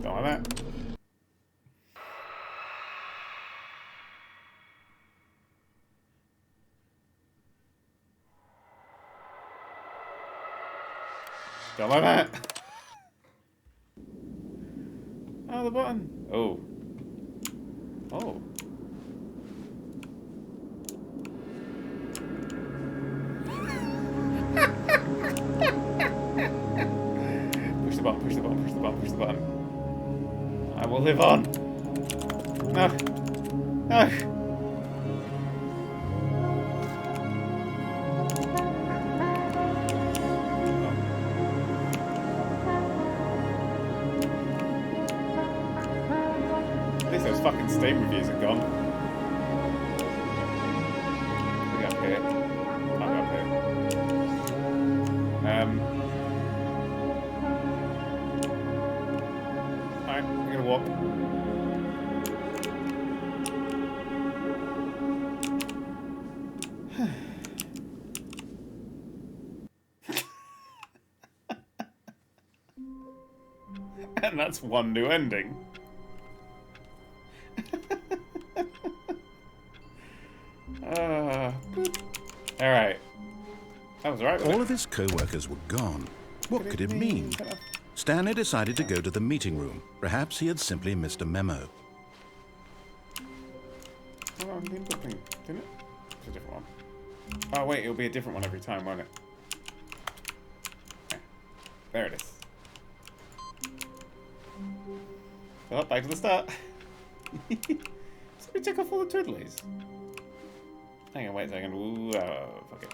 Don't like that. Don't like that. Oh, the button. Oh. Oh. Push the button, push the button, push the button, push the button. I will live on. No. No. At least those fucking Steam reviews are gone. Look up here. Can't go up here. Alright, I'm gonna walk. And that's one new ending. Alright. That was right. All of his co-workers were gone. What could it mean? Stanley decided to go to the meeting room. Perhaps he had simply missed a memo. Oh, the input thing, didn't it? It's a different one. Oh wait, it'll be a different one every time, won't it? Okay. There it is. Well, back to the start. So we take off all the twiddlies. Hang on, wait a second. Ooh, fuck it.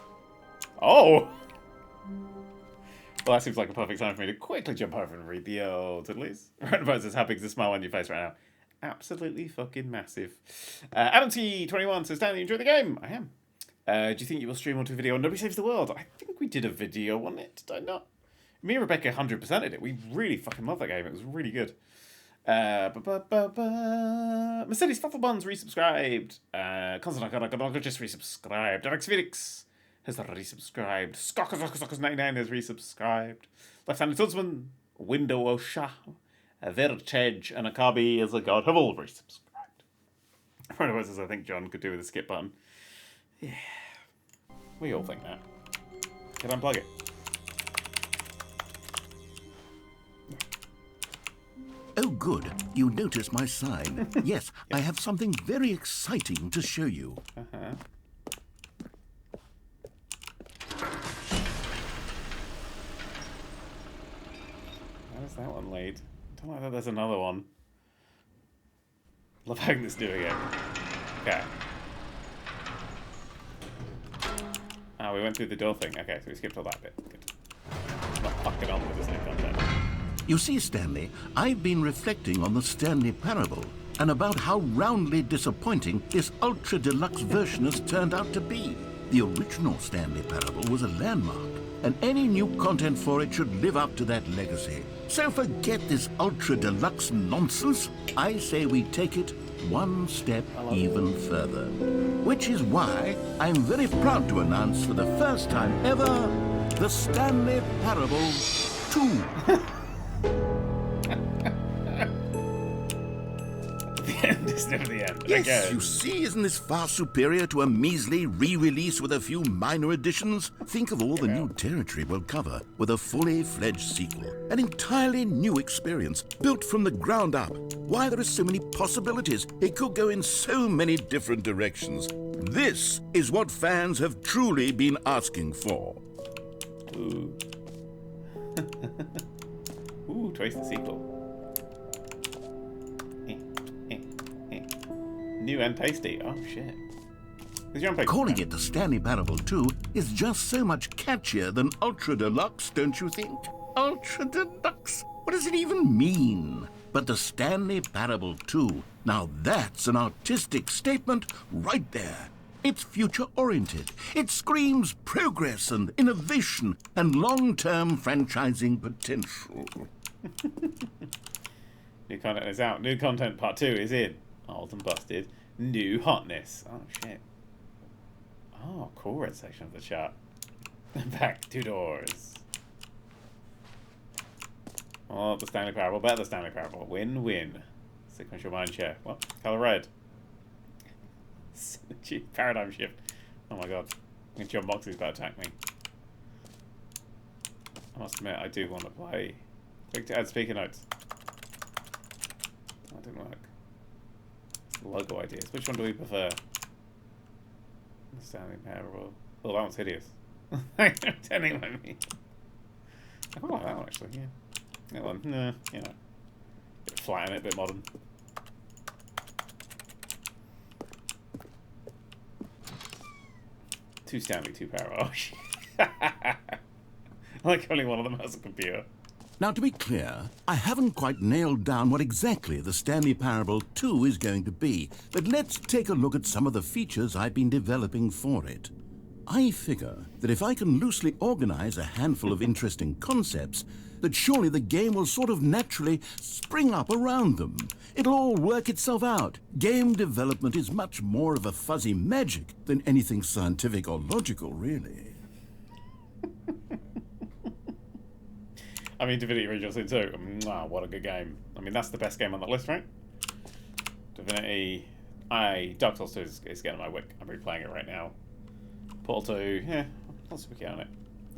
Oh! Well, that seems like a perfect time for me to quickly jump over and read the old twiddlies. Roundabout says, how big is the smile on your face right now? Absolutely fucking massive. Adam T21 says, Stanley, you enjoy the game? I am. Do you think you will stream onto a video on Nobody Saves the World? I think we did a video on it, did I not? Me and Rebecca 100%ed it. We really fucking love that game. It was really good. Mercedes Fuffelbuns resubscribed. Constant just resubscribed. Alex Felix has resubscribed. Skockers99 has resubscribed. Left-handed Tudsman, Window Osha, Vertedge, and Akabi as a god have all resubscribed. One of us I think John could do with a skip button. Yeah. We all think that. Can I unplug it? Oh, good. You noticed my sign. Yes, I have something very exciting to show you. Uh-huh. How's that one lead? I don't like that there's another one. Love having this doing it. Okay. Ah, we went through the door thing. Okay, so we skipped all that bit. Good. Not fucking on with this new content. You see, Stanley, I've been reflecting on the Stanley Parable and about how roundly disappointing this ultra-deluxe version has turned out to be. The original Stanley Parable was a landmark, and any new content for it should live up to that legacy. So forget this ultra-deluxe nonsense. I say we take it one step even further. Which is why I'm very proud to announce for the first time ever, the Stanley Parable 2. The end. This is never the end. Yes, Again. you see, isn't this far superior to a measly re-release with a few minor additions? Think of all the new territory we'll cover with a fully fledged sequel. An entirely new experience, built from the ground up. Why, there are so many possibilities. It could go in so many different directions. This is what fans have truly been asking for. Ooh. Ooh, twice the sequel. New and tasty. Oh, shit. Calling it the Stanley Parable 2 is just so much catchier than Ultra Deluxe, don't you think? Ultra Deluxe? What does it even mean? But the Stanley Parable 2, now that's an artistic statement right there. It's future-oriented. It screams progress and innovation and long-term franchising potential. New content is out. New content part 2 is in. Old and busted. New hotness. Oh, shit. Oh, cool red section of the chart. Back 2 doors. Oh, the Stanley Parable. Better the Stanley Parable. Win-win. Sequential mind share. What? Color red. Synergy. Paradigm shift. Oh my god. I think John Moxley's about to attack me. I must admit, I do want to play. Click to add speaker notes. That didn't work. Logo ideas. Which one do we prefer? The Stanley Parable. Oh, that one's hideous. Pretending like me. I quite like that one actually, yeah. That one, nah, you know. Bit flat in it, bit modern. Two Stanley, 2 Parable. Oh, shit. I like only one of them has a computer. Now, to be clear, I haven't quite nailed down what exactly the Stanley Parable 2 is going to be, but let's take a look at some of the features I've been developing for it. I figure that if I can loosely organize a handful of interesting concepts, that surely the game will sort of naturally spring up around them. It'll all work itself out. Game development is much more of a fuzzy magic than anything scientific or logical, really. I mean, Divinity Original Sin 2, wow, what a good game. I mean, that's the best game on that list, right? Divinity... Dark Souls 2 is getting my wick. I'm replaying it right now. Portal 2, yeah, not super keen on it.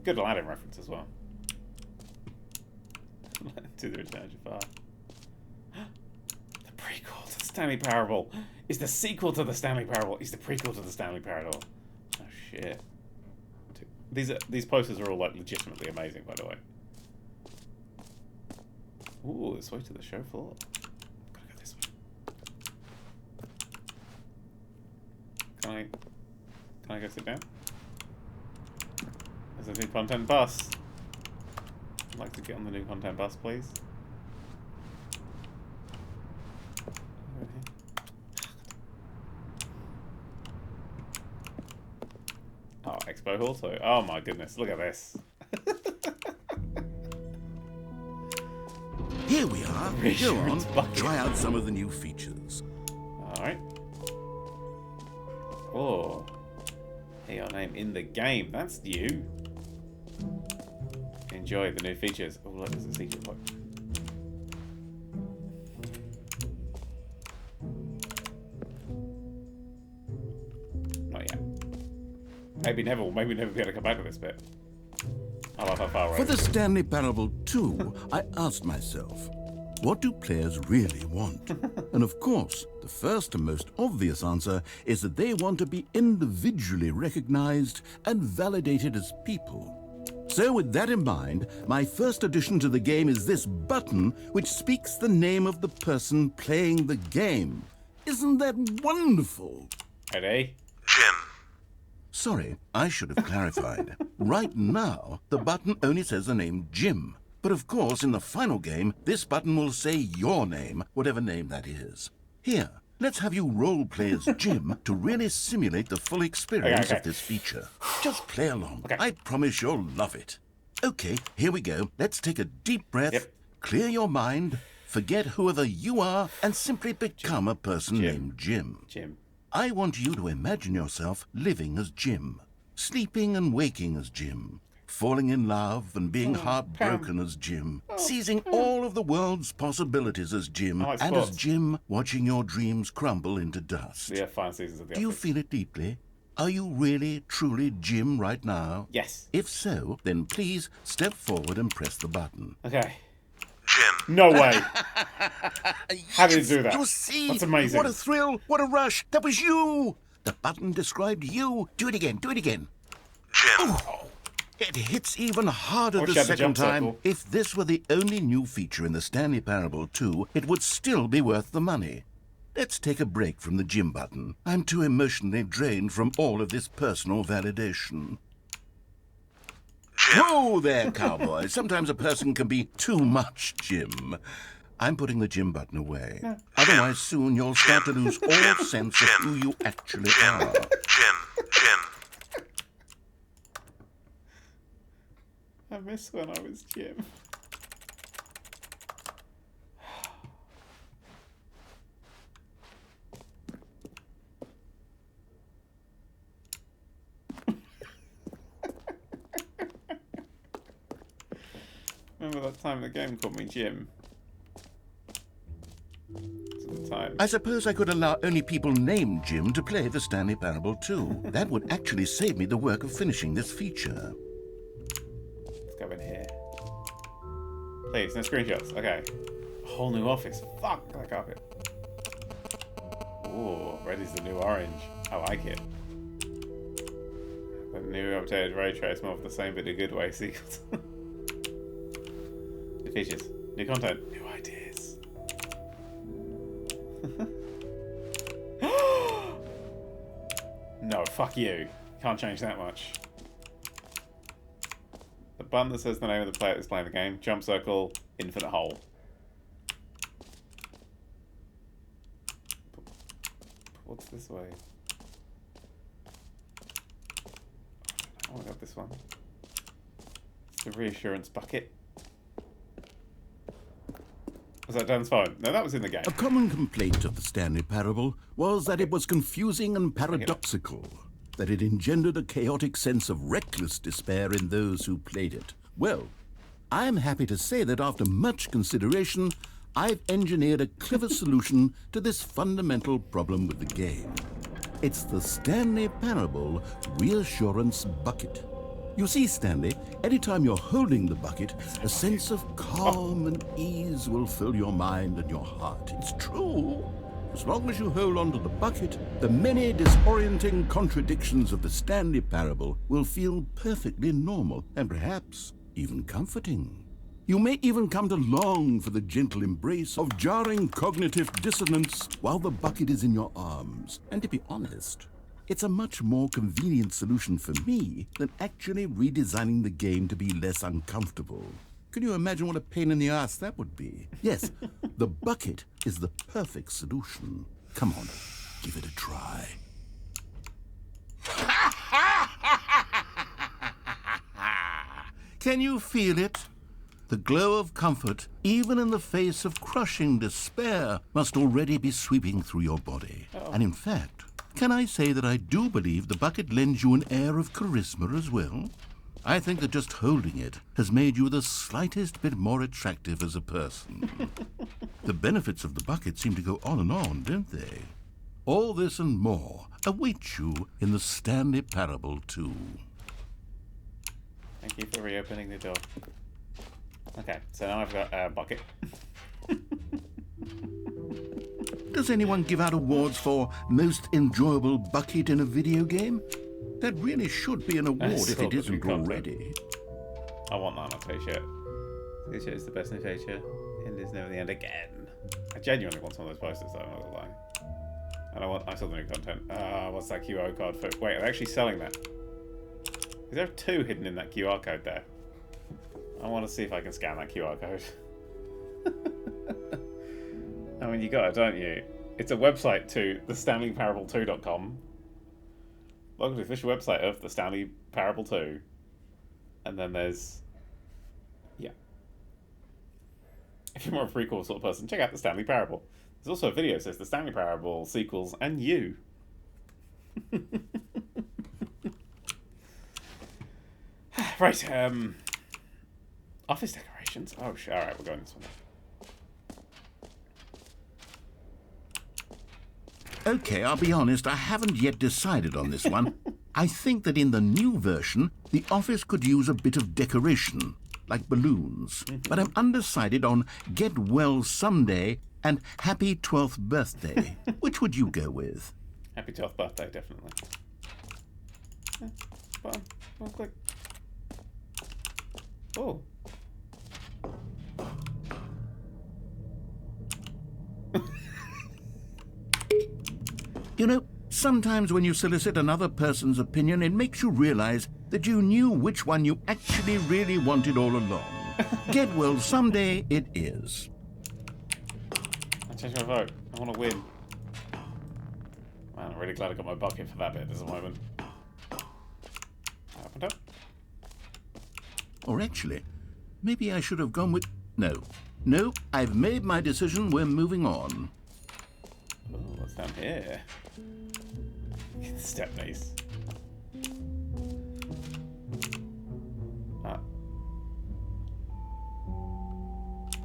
Good Aladdin reference as well. To the Return of Jafar. The prequel to the Stanley Parable is the sequel to the Stanley Parable. Is the prequel to the Stanley Parable. Oh, shit. These posters are all, like, legitimately amazing, by the way. Ooh, this way to the show floor. Gotta go this way. Can I go sit down? There's a new content bus. I'd like to get on the new content bus, please. Oh, Expo Hall 2. Oh my goodness, look at this. Here we are. Go on, try out some of the new features. Alright. Oh. Hey, your name in the game. That's new. Enjoy the new features. Oh, look, there's a secret point. Not yet. Maybe never. Maybe never be able to come back to this bit. I love how far away. For the Stanley Parable 2, I asked myself, what do players really want? And of course, the first and most obvious answer is that they want to be individually recognized and validated as people. So with that in mind, my first addition to the game is this button which speaks the name of the person playing the game. Isn't that wonderful? Ready? Jim. Sorry, I should have clarified. Right now, the button only says the name Jim. But of course, in the final game, this button will say your name, whatever name that is. Here, let's have you role-play as Jim to really simulate the full experience of this feature. Just play along. I promise you'll love it. Okay, here we go. Let's take a deep breath, clear your mind, forget whoever you are, and simply become a person named Jim. I want you to imagine yourself living as Jim, sleeping and waking as Jim, falling in love and being heartbroken as Jim, seizing all of the world's possibilities as Jim, and as Jim watching your dreams crumble into dust. We have 5 seasons of The Do you Office. feel it deeply? Are you really, truly Jim right now? Yes. If so, then please step forward and press the button. Okay. Jim. No way. How did you do that? You see? That's amazing. What a thrill. What a rush. That was you. The button described you. Do it again. Do it again. Jim. It hits even harder Wish the I had the second jump time. circle. If this were the only new feature in the Stanley Parable 2, it would still be worth the money. Let's take a break from the Jim button. I'm too emotionally drained from all of this personal validation. Jim. Whoa there, cowboy. Sometimes a person can be too much Jim. I'm putting the Jim button away. Otherwise, soon you'll start to lose all sense of who you actually are. Jim. I miss when I was Jim. Remember that time the game called me Jim? It's a good time. I suppose I could allow only people named Jim to play the Stanley Parable 2. That would actually save me the work of finishing this feature. Let's go in here. Please, no screenshots. Okay. A whole new office. Fuck that carpet. Ooh, red is the new orange. I like it. The new updated ray trace, more of the same but a good way sequels. New features, new content, new ideas. No, fuck you. Can't change that much. The button that says the name of the player that's playing the game. Jump circle, infinite hole. What's this way? Oh, I got this one. It's the reassurance bucket. Was that Dan's phone? No, that was in the game. A common complaint of the Stanley Parable was that it was confusing and paradoxical, that it engendered a chaotic sense of reckless despair in those who played it. Well, I'm happy to say that after much consideration, I've engineered a clever solution to this fundamental problem with the game. It's the Stanley Parable Reassurance Bucket. You see, Stanley, anytime you're holding the bucket, a sense of calm and ease will fill your mind and your heart. It's true. As long as you hold on to the bucket, the many disorienting contradictions of the Stanley Parable will feel perfectly normal and perhaps even comforting. You may even come to long for the gentle embrace of jarring cognitive dissonance while the bucket is in your arms. And to be honest, it's a much more convenient solution for me than actually redesigning the game to be less uncomfortable. Can you imagine what a pain in the ass that would be? Yes, the bucket is the perfect solution. Come on, give it a try. Can you feel it? The glow of comfort, even in the face of crushing despair, must already be sweeping through your body. And in fact, can I say that I do believe the bucket lends you an air of charisma as well? I think that just holding it has made you the slightest bit more attractive as a person. The benefits of the bucket seem to go on, don't they? All this and more await you in the Stanley Parable 2. Thank you for reopening the door. Okay, so now I've got a bucket. Does anyone give out awards for most enjoyable bucket in a video game? That really should be an award if it isn't already. I want that on a t-shirt. T-shirt is the best new feature. End is never the end again. I genuinely want some of those posters though, I'm not gonna lie. And I saw the new content. What's that QR code for? Wait, are they actually selling that? Is there 2 hidden in that QR code there? I want to see if I can scan that QR code. I mean, you got it, don't you? It's a website to thestanleyparable2.com. Welcome to the official website of the Stanley Parable 2. And then there's... yeah. If you're more of a prequel sort of person, check out the Stanley Parable. There's also a video that says the Stanley Parable, sequels, and you. Right, office decorations. Oh, alright, we're going this one. Okay, I'll be honest, I haven't yet decided on this one. I think that in the new version, the office could use a bit of decoration, like balloons. But I'm undecided on Get Well Someday and Happy 12th Birthday. Which would you go with? Happy 12th birthday, definitely. Yeah, button. One click. Oh. You know, sometimes when you solicit another person's opinion, it makes you realize that you knew which one you actually really wanted all along. Get Well Someday it is. I changed my vote. I want to win. Man, I'm really glad I got my bucket for that bit at the moment. Opened up. Or actually, maybe I should have gone with... No, I've made my decision. We're moving on. Oh, what's down here? Step nice. Ah.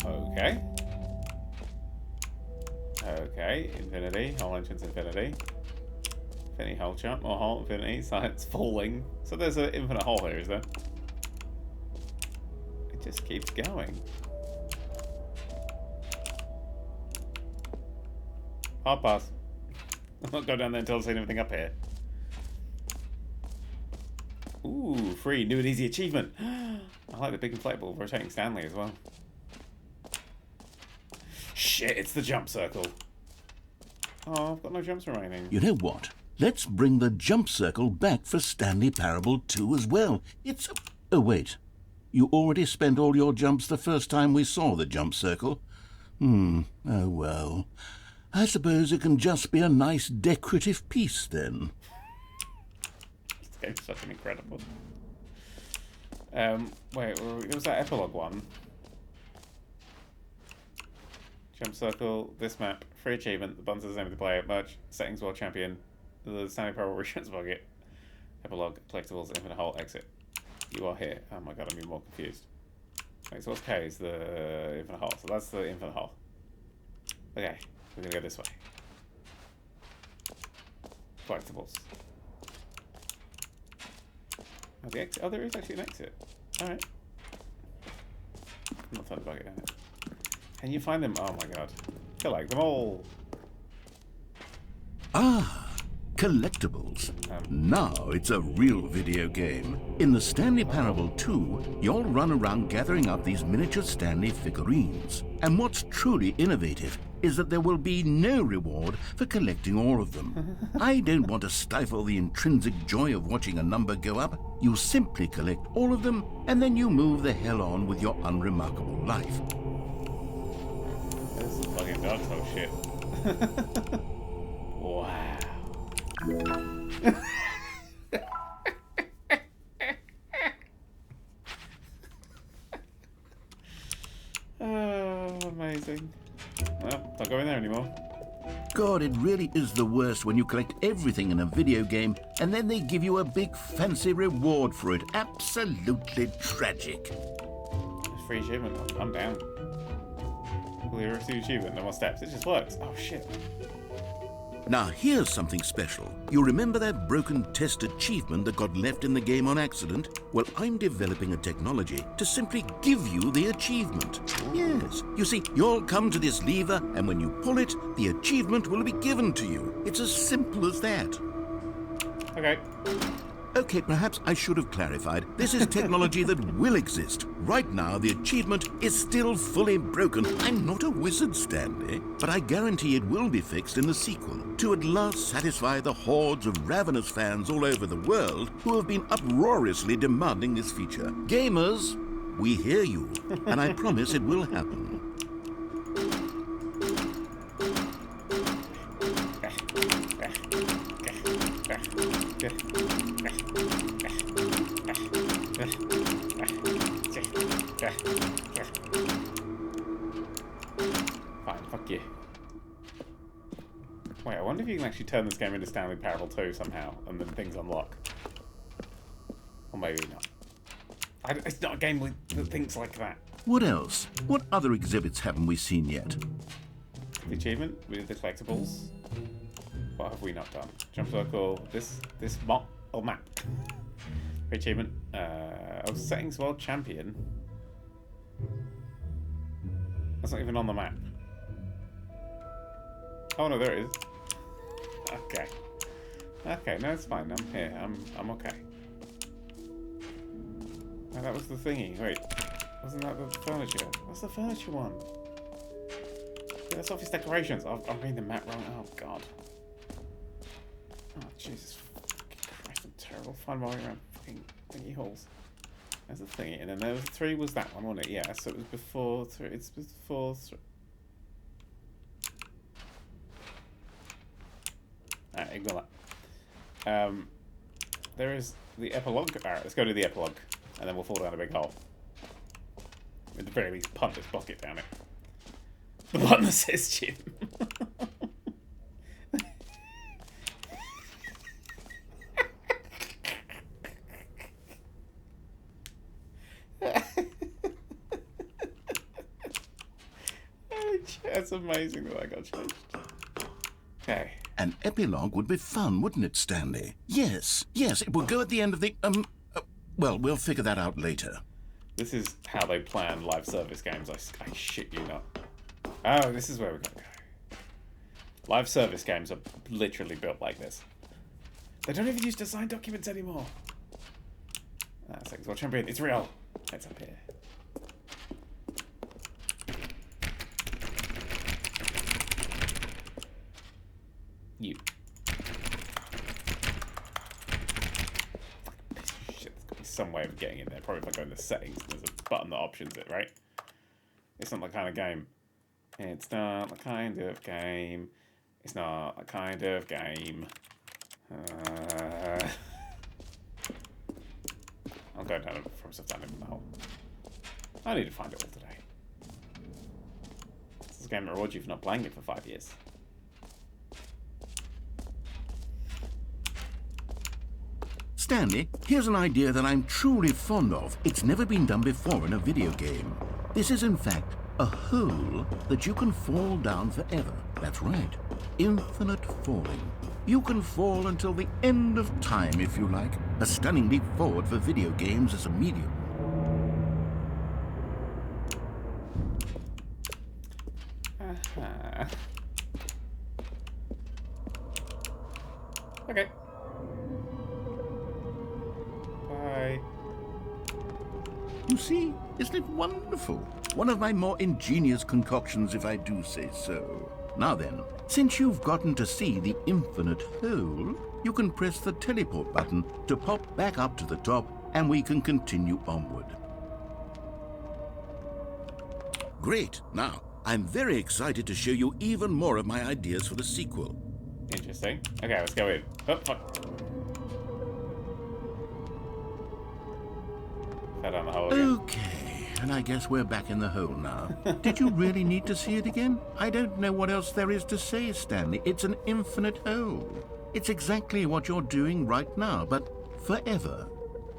Okay. Okay, infinity, hole entrance infinity. Infinity hole jump, more hole infinity, science falling. So there's an infinite hole here, is there? It just keeps going. Hard pass. I'll not go down there until I see anything up here. Ooh, free, new and easy achievement. I like the big inflatable rotating Stanley as well. Shit, it's the jump circle. Oh, I've got no jumps remaining. You know what? Let's bring the jump circle back for Stanley Parable 2 as well. It's... Oh, wait. You already spent all your jumps the first time we saw the jump circle. Oh, well. I suppose it can just be a nice decorative piece, then. This game's fucking incredible. Wait, it was that epilogue one. Jump circle, this map, free achievement, the buttons are the same as the player, merch, settings world champion, the Stanley Parable returns bucket, epilogue, collectibles, infinite hole, exit. You are here. Oh my god, I'm even more confused. Wait, so what's K is the infinite hole, so that's the infinite hole. Okay, we're gonna go this way. Collectibles. Oh, the exit. Oh, there is actually an exit. Alright. I'm not trying to bucket down it. Can you find them? Oh my god. Collect them all. Ah, collectibles. Now it's a real video game. In the Stanley Parable 2, you'll run around gathering up these miniature Stanley figurines. And what's truly innovative is that there will be no reward for collecting all of them. I don't want to stifle the intrinsic joy of watching a number go up. You simply collect all of them, and then you move the hell on with your unremarkable life. This is fucking Dark Souls shit. Wow. Oh, amazing. Well, don't go in there anymore. God, it really is the worst when you collect everything in a video game and then they give you a big fancy reward for it. Absolutely tragic. Free achievement. I'm down. Clear the achievement. No more steps. It just works. Oh shit. Now here's something special. You remember that broken test achievement that got left in the game on accident? Well, I'm developing a technology to simply give you the achievement. Yes. You see, you'll come to this lever, and when you pull it, the achievement will be given to you. It's as simple as that. Okay. Okay, perhaps I should have clarified. This is technology that will exist. Right now, the achievement is still fully broken. I'm not a wizard, Stanley, but I guarantee it will be fixed in the sequel to at last satisfy the hordes of ravenous fans all over the world who have been uproariously demanding this feature. Gamers, we hear you, and I promise it will happen. Fine, fuck you. Wait, I wonder if you can actually turn this game into Stanley Parable 2 somehow, and then things unlock. Or maybe not. It's not a game that thinks like that. What else? What other exhibits haven't we seen yet? The achievement, we did the collectibles. What have we not done? Jump circle, this map. Achievement. Settings world champion. That's not even on the map. Oh no, there it is. Okay. Okay, no, it's fine. I'm here. I'm okay. Oh, that was the thingy. Wait, wasn't that the furniture? What's the furniture one? Yeah, that's office decorations. I'm reading the map wrong. Oh god. Oh Jesus Christ! I'm terrible. Find my way around fucking thingy holes. There's the thingy, and then there was 3. Was that one, wasn't it? Yeah. So it was before 3. It's before 3. Alright, ignore that. There is the epilogue. Alright, let's go to the epilogue. And then we'll fall down a big hole. At the very least, punt this bucket down it. The button that says Jim. That's amazing that I got changed. Okay. An epilogue would be fun, wouldn't it, Stanley? Yes, it will go at the end of the, well, we'll figure that out later. This is how they plan live service games, I shit you not. Oh, this is where we're going to go. Live service games are literally built like this. They don't even use design documents anymore. That's well, champion, it's real. It's up here. You. Shit, there's got to be some way of getting in there. Probably if I go in the settings, there's a button that options it, right? It's not the kind of game. It's not the kind of game. It's not the kind of game. I'm going down from stuff down in the hole. I need to find it all today. This is a game that rewards you for not playing it for 5 years. Stanley, here's an idea that I'm truly fond of. It's never been done before in a video game. This is, in fact, a hole that you can fall down forever. That's right. Infinite falling. You can fall until the end of time, if you like. A stunning leap forward for video games as a medium. Okay. Bye. You see, isn't it wonderful? One of my more ingenious concoctions, if I do say so. Now then, since you've gotten to see the infinite hole, you can press the teleport button to pop back up to the top, and we can continue onward. Great. Now, I'm very excited to show you even more of my ideas for the sequel. Interesting. Okay, let's go in. Oh, fuck. Fell down the hole again. Okay, and I guess we're back in the hole now. Did you really need to see it again? I don't know what else there is to say, Stanley. It's an infinite hole. It's exactly what you're doing right now, but forever.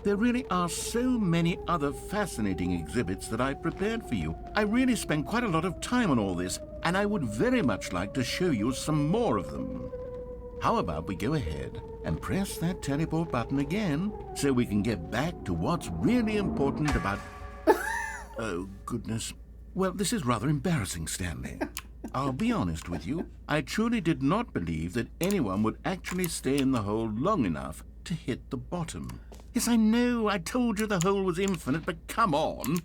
There really are so many other fascinating exhibits that I've prepared for you. I really spent quite a lot of time on all this, and I would very much like to show you some more of them. How about we go ahead and press that teleport button again so we can get back to what's really important about... Oh, goodness. Well, this is rather embarrassing, Stanley. I'll be honest with you. I truly did not believe that anyone would actually stay in the hole long enough to hit the bottom. Yes, I know, I told you the hole was infinite, but come on.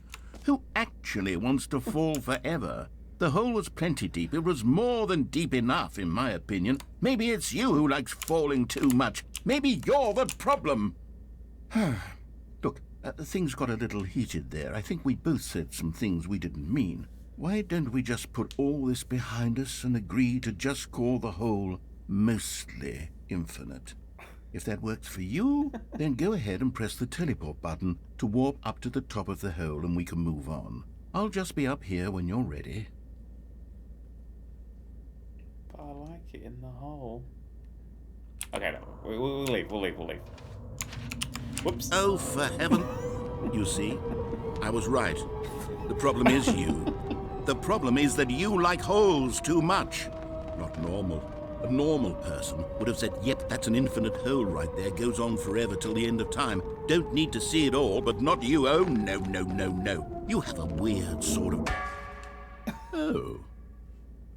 Who actually wants to fall forever? The hole was plenty deep. It was more than deep enough, in my opinion. Maybe it's you who likes falling too much. Maybe you're the problem. Look, things got a little heated there. I think we both said some things we didn't mean. Why don't we just put all this behind us and agree to just call the hole mostly infinite? If that works for you, then go ahead and press the teleport button to warp up to the top of the hole and we can move on. I'll just be up here when you're ready. But I like it in the hole. Okay, no, we'll leave. Whoops. Oh, for heaven... You see? I was right. The problem is you. The problem is that you like holes too much. Not normal. A normal person would have said, yep, that's an infinite hole right there, goes on forever till the end of time. Don't need to see it all, but not you. Oh, no, no, no, no. You have a weird sort of... Oh.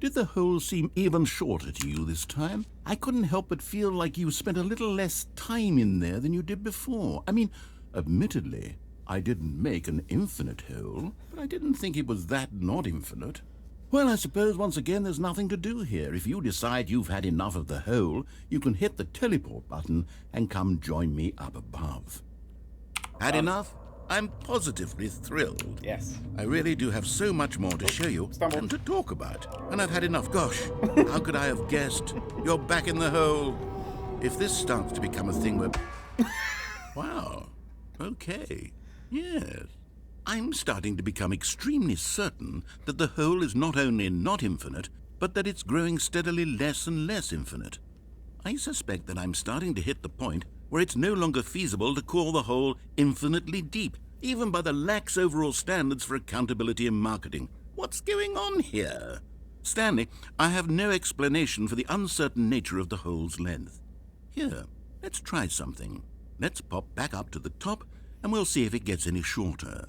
Did the hole seem even shorter to you this time? I couldn't help but feel like you spent a little less time in there than you did before. I mean, admittedly, I didn't make an infinite hole, but I didn't think it was that not infinite. Well, I suppose once again there's nothing to do here. If you decide you've had enough of the hole, you can hit the teleport button and come join me up above. Had enough? I'm positively thrilled. Yes. I really do have so much more to show you and to talk about. And I've had enough. Gosh, how could I have guessed? You're back in the hole. If this starts to become a thing where... Wow. Okay. Yes. I'm starting to become extremely certain that the hole is not only not infinite, but that it's growing steadily less and less infinite. I suspect that I'm starting to hit the point where it's no longer feasible to call the hole infinitely deep, even by the lax overall standards for accountability in marketing. What's going on here? Stanley, I have no explanation for the uncertain nature of the hole's length. Here, let's try something. Let's pop back up to the top, and we'll see if it gets any shorter.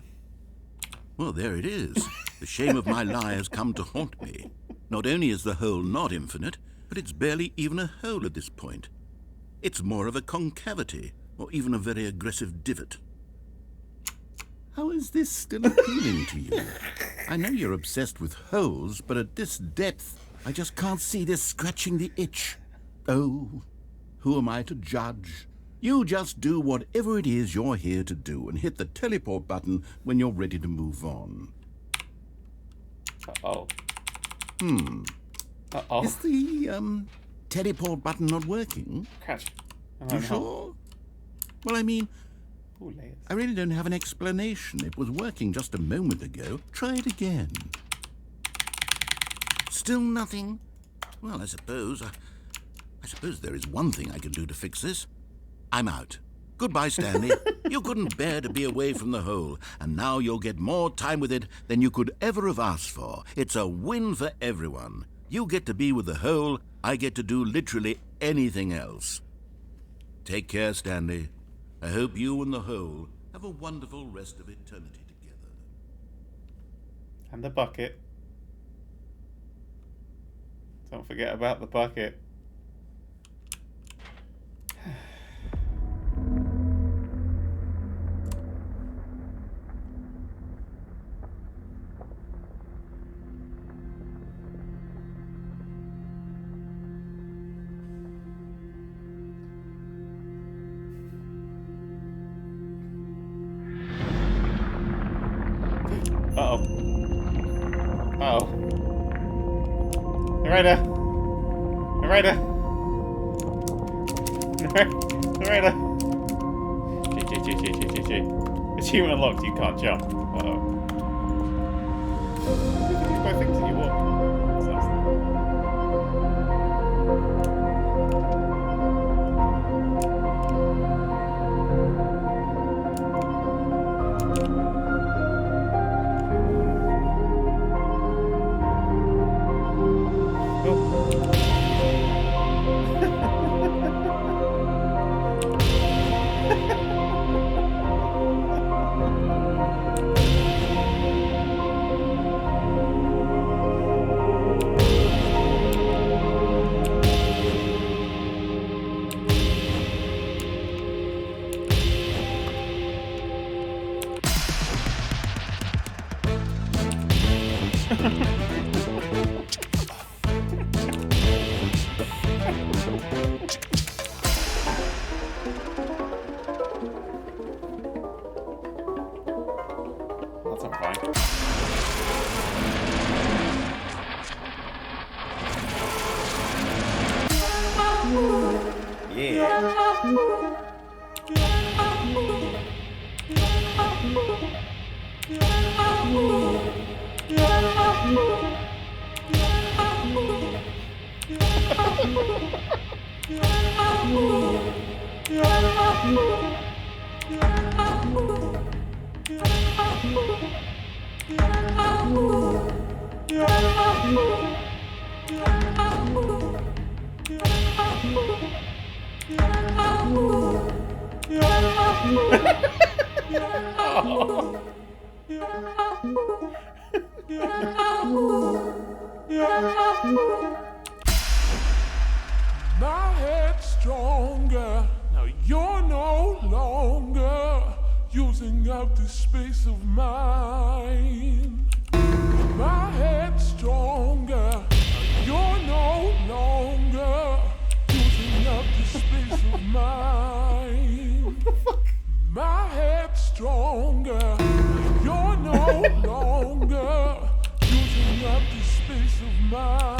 Well, there it is. The shame of my lie has come to haunt me. Not only is the hole not infinite, but it's barely even a hole at this point. It's more of a concavity, or even a very aggressive divot. How is this still appealing to you? I know you're obsessed with holes, but at this depth, I just can't see this scratching the itch. Oh, who am I to judge? You just do whatever it is you're here to do and hit the teleport button when you're ready to move on. Uh-oh. Uh-oh. Is the, teleport button not working? Catch. You sure? Well, I mean, Ooh, layers. I really don't have an explanation. It was working just a moment ago. Try it again. Still nothing? Well, I suppose there is one thing I can do to fix this. I'm out. Goodbye, Stanley. You couldn't bear to be away from the hole, and now you'll get more time with it than you could ever have asked for. It's a win for everyone. You get to be with the hole, I get to do literally anything else. Take care, Stanley. I hope you and the hole have a wonderful rest of eternity together. And the bucket. Don't forget about the bucket. Uh-oh. Uh-oh. Narrator! Narrator! Narrator! Gee. Achievement unlocked, you can't jump. Uh-oh. These both things that you want. What's that? That's not fine. Yeah. My head's stronger. Now you're no longer using up this space of mine. My head's stronger. Now you're no longer using up this space of mine. My head's stronger. Now you're no longer using up this space of mine.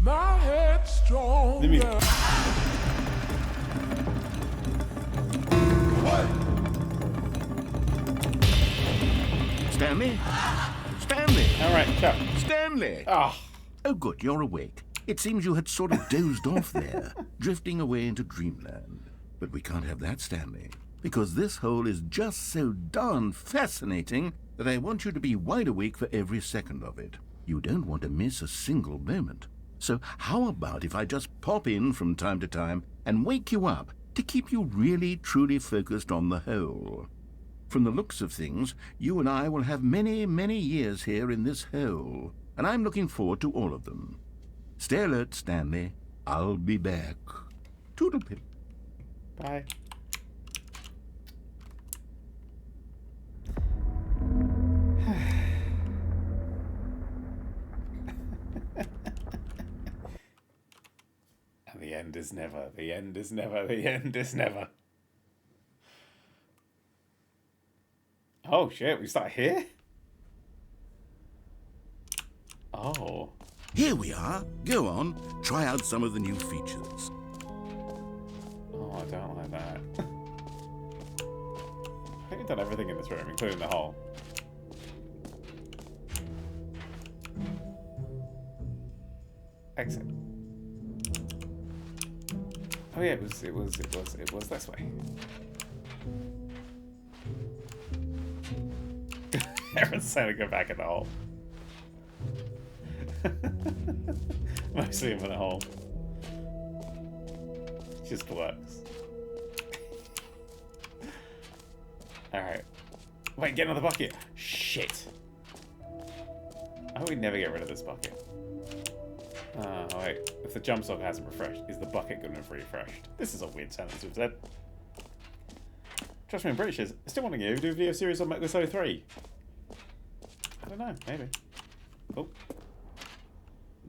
My head's stronger. Stanley? Stanley! All right, Chuck. Stanley! Oh, Oh, good, you're awake. It seems you had sort of dozed off there, drifting away into dreamland. But we can't have that, Stanley, because this hole is just so darn fascinating that I want you to be wide awake for every second of it. You don't want to miss a single moment. So how about if I just pop in from time to time and wake you up to keep you really, truly focused on the hole? From the looks of things, you and I will have many, many years here in this hole, and I'm looking forward to all of them. Stay alert, Stanley. I'll be back. Toodlepip. bye. And the end is never, the end is never, the end is never. Oh shit, we start here? Oh. Here we are. Go on. Try out some of the new features. Oh, I don't like that. I think we've done everything in this room, including the hole. Exit. Oh yeah, it was this way. Everyone's saying to go back in the hole. Mostly in the hole. Just works. Alright. Wait, get another bucket. Shit. I hope we never get rid of this bucket. Oh wait. If the jump sock hasn't refreshed, is the bucket going to have refreshed? This is a weird sentence we've said. Trust me, in British is still wanting you to do a video series on Metal Gear Solid 3. I don't know, maybe. Oh.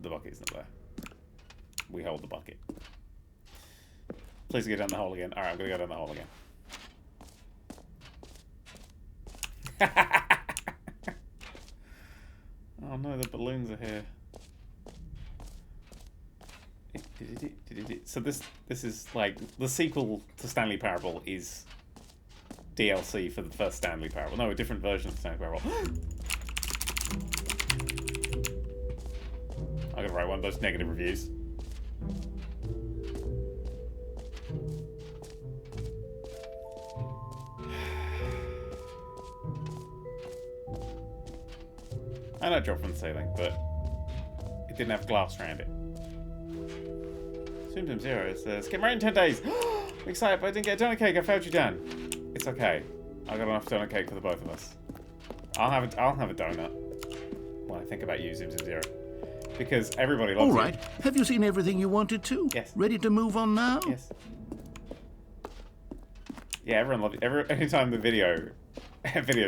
The bucket's not there. We hold the bucket. Please go down the hole again. Alright, I'm gonna go down the hole again. Oh no, the balloons are here. So this is like the sequel to Stanley Parable is DLC for the first Stanley Parable. No, a different version of Stanley Parable. I'm gonna write one of those negative reviews. I know it dropped from the ceiling, but it didn't have glass around it. Zoom Zero says, "Get married in 10 days. I'm excited, but I didn't get a donut cake. I failed you, Dan. It's okay. I got enough donut cake for the both of us. I'll have a donut when I think about you, Zoom Zero, because everybody loves All right. you. Have you seen everything you wanted to? Yes. Ready to move on now? Yes. Yeah, everyone loves you. Anytime the video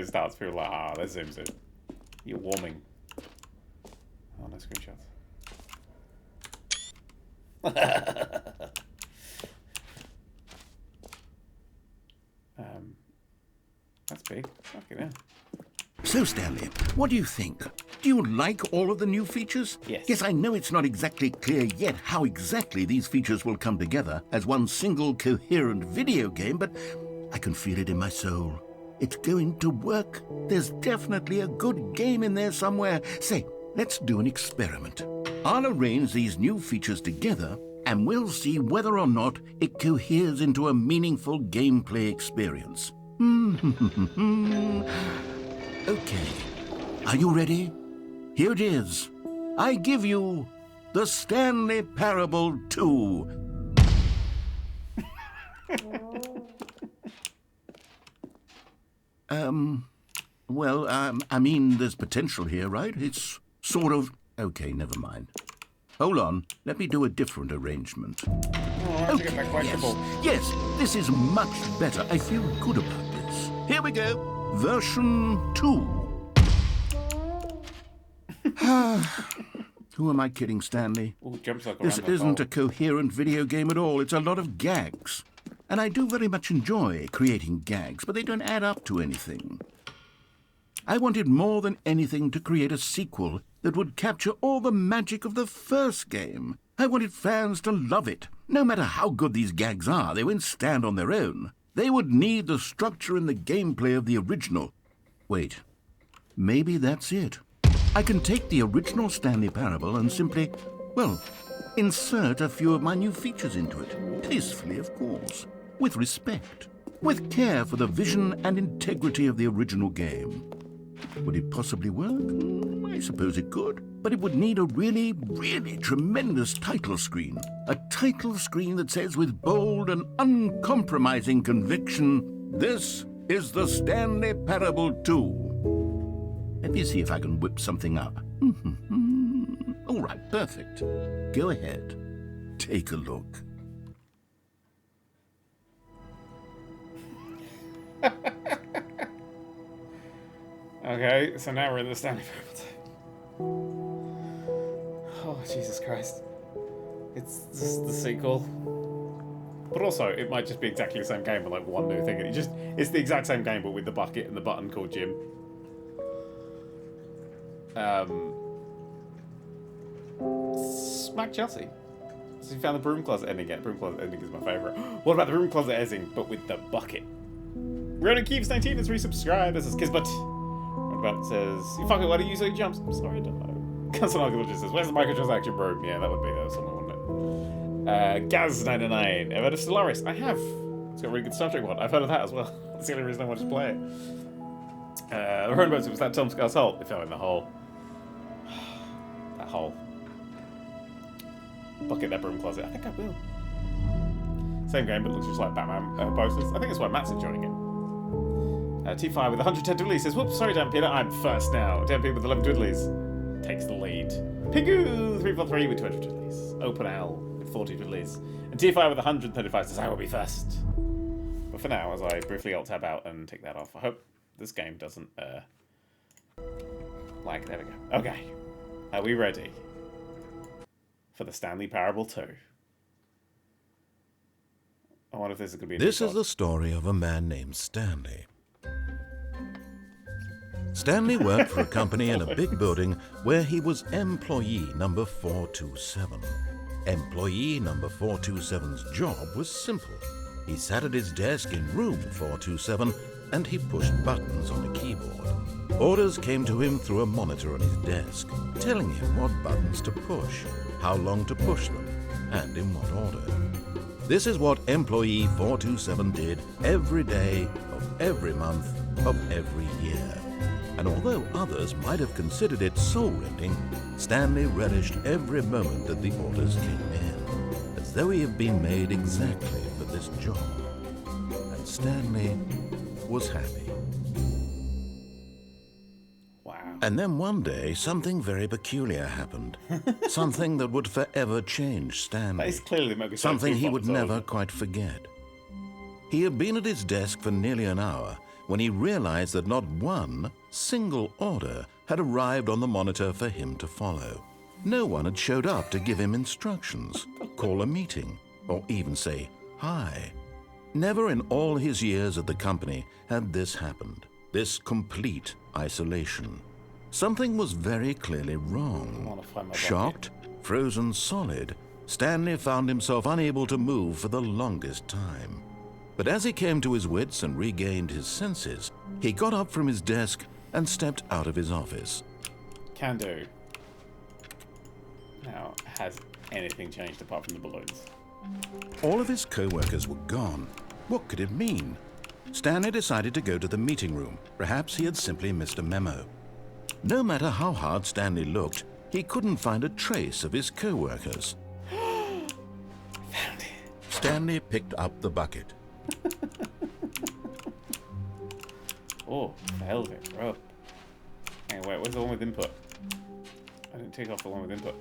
starts, people are like, ah, there's Zoom. You're warming. Oh, no screenshots. That's big. Fucking hell. So, Stanley, what do you think? Do you like all of the new features? Yes. Yes, I know it's not exactly clear yet how exactly these features will come together as one single coherent video game, but I can feel it in my soul. It's going to work. There's definitely a good game in there somewhere. Say, let's do an experiment. I'll arrange these new features together, and we'll see whether or not it coheres into a meaningful gameplay experience. Okay. Are you ready? Here it is. I give you the Stanley Parable 2. Well, I mean, there's potential here, right? It's sort of... Okay, never mind. Hold on, let me do a different arrangement. Okay, yes, this is much better. I feel good about this. Here we go. Version 2. Who am I kidding, Stanley? Ooh, jumps like This isn't a coherent video game at all. It's a lot of gags. And I do very much enjoy creating gags, but they don't add up to anything. I wanted more than anything to create a sequel that would capture all the magic of the first game. I wanted fans to love it. No matter how good these gags are, they won't stand on their own. They would need the structure and the gameplay of the original. Wait, maybe that's it. I can take the original Stanley Parable and simply, well, insert a few of my new features into it. Tastefully, of course. With respect. With care for the vision and integrity of the original game. Would it possibly work? I suppose it could. But it would need a really, really tremendous title screen. A title screen that says with bold and uncompromising conviction, "This is the Stanley Parable 2. Let me see if I can whip something up. All right, perfect. Go ahead. Take a look. Okay, so now we're in the Stanley Parable. Oh, Jesus Christ. It's the sequel. But also, it might just be exactly the same game with like one new thing. It's the exact same game but with the bucket and the button called Jim. Smack Chelsea. So you found the broom closet ending yet? Broom closet ending is my favourite. What about the broom closet ending but with the bucket? Ronan Keeves19 has resubscribed. This is Kisbut. What about it says, you fucking why do you usually jumps? I'm sorry, I don't know. Cousin Uncle just says, where's the microtransaction broom? Yeah, that would be someone, wouldn't it? Gaz99. I've heard of Stellaris. I have. It's got a really good Star Trek one. I've heard of that as well. That's the only reason I wanted to play it. Ronan was that Tom Scott's hole? They fell in the hole. That hole. Bucket that broom closet. I think I will. Same game, but looks just like Batman posters. I think that's why Matt's enjoying it. T5 with 110 twiddlies says, whoops, sorry Dan Peter, I'm first now. Dan Peter with 11 twiddlies takes the lead. Pingu343 with 200 twiddlies. Open Owl with 40 twiddlies. And T5 with 135 says, I will be first. But for now, as I briefly alt tab out and take that off, I hope this game doesn't lag. There we go. Okay. Are we ready for the Stanley Parable 2? I wonder if this is going to be This is the story of a man named Stanley. Stanley worked for a company in a big building where he was employee number 427. Employee number 427's job was simple. He sat at his desk in room 427 and he pushed buttons on a keyboard. Orders came to him through a monitor on his desk, telling him what buttons to push, how long to push them, and in what order. This is what employee 427 did every day of every month of every year. And although others might have considered it soul-rending, Stanley relished every moment that the orders came in, as though he had been made exactly for this job. And Stanley was happy. Wow. And then one day, something very peculiar happened. Something that would forever change Stanley. That is clearly the Something he would never quite forget. He had been at his desk for nearly an hour when he realized that not one single order had arrived on the monitor for him to follow. No one had showed up to give him instructions, call a meeting, or even say hi. Never in all his years at the company had this happened, this complete isolation. Something was very clearly wrong. Shocked, frozen solid, Stanley found himself unable to move for the longest time. But as he came to his wits and regained his senses, he got up from his desk and stepped out of his office. Can do. Now, has anything changed apart from the balloons? All of his co-workers were gone. What could it mean? Stanley decided to go to the meeting room. Perhaps he had simply missed a memo. No matter how hard Stanley looked, he couldn't find a trace of his co-workers. Found it. Stanley picked up the bucket, Oh, velvet rope. Hang on, wait, where's the one with input? I didn't take off the one with input.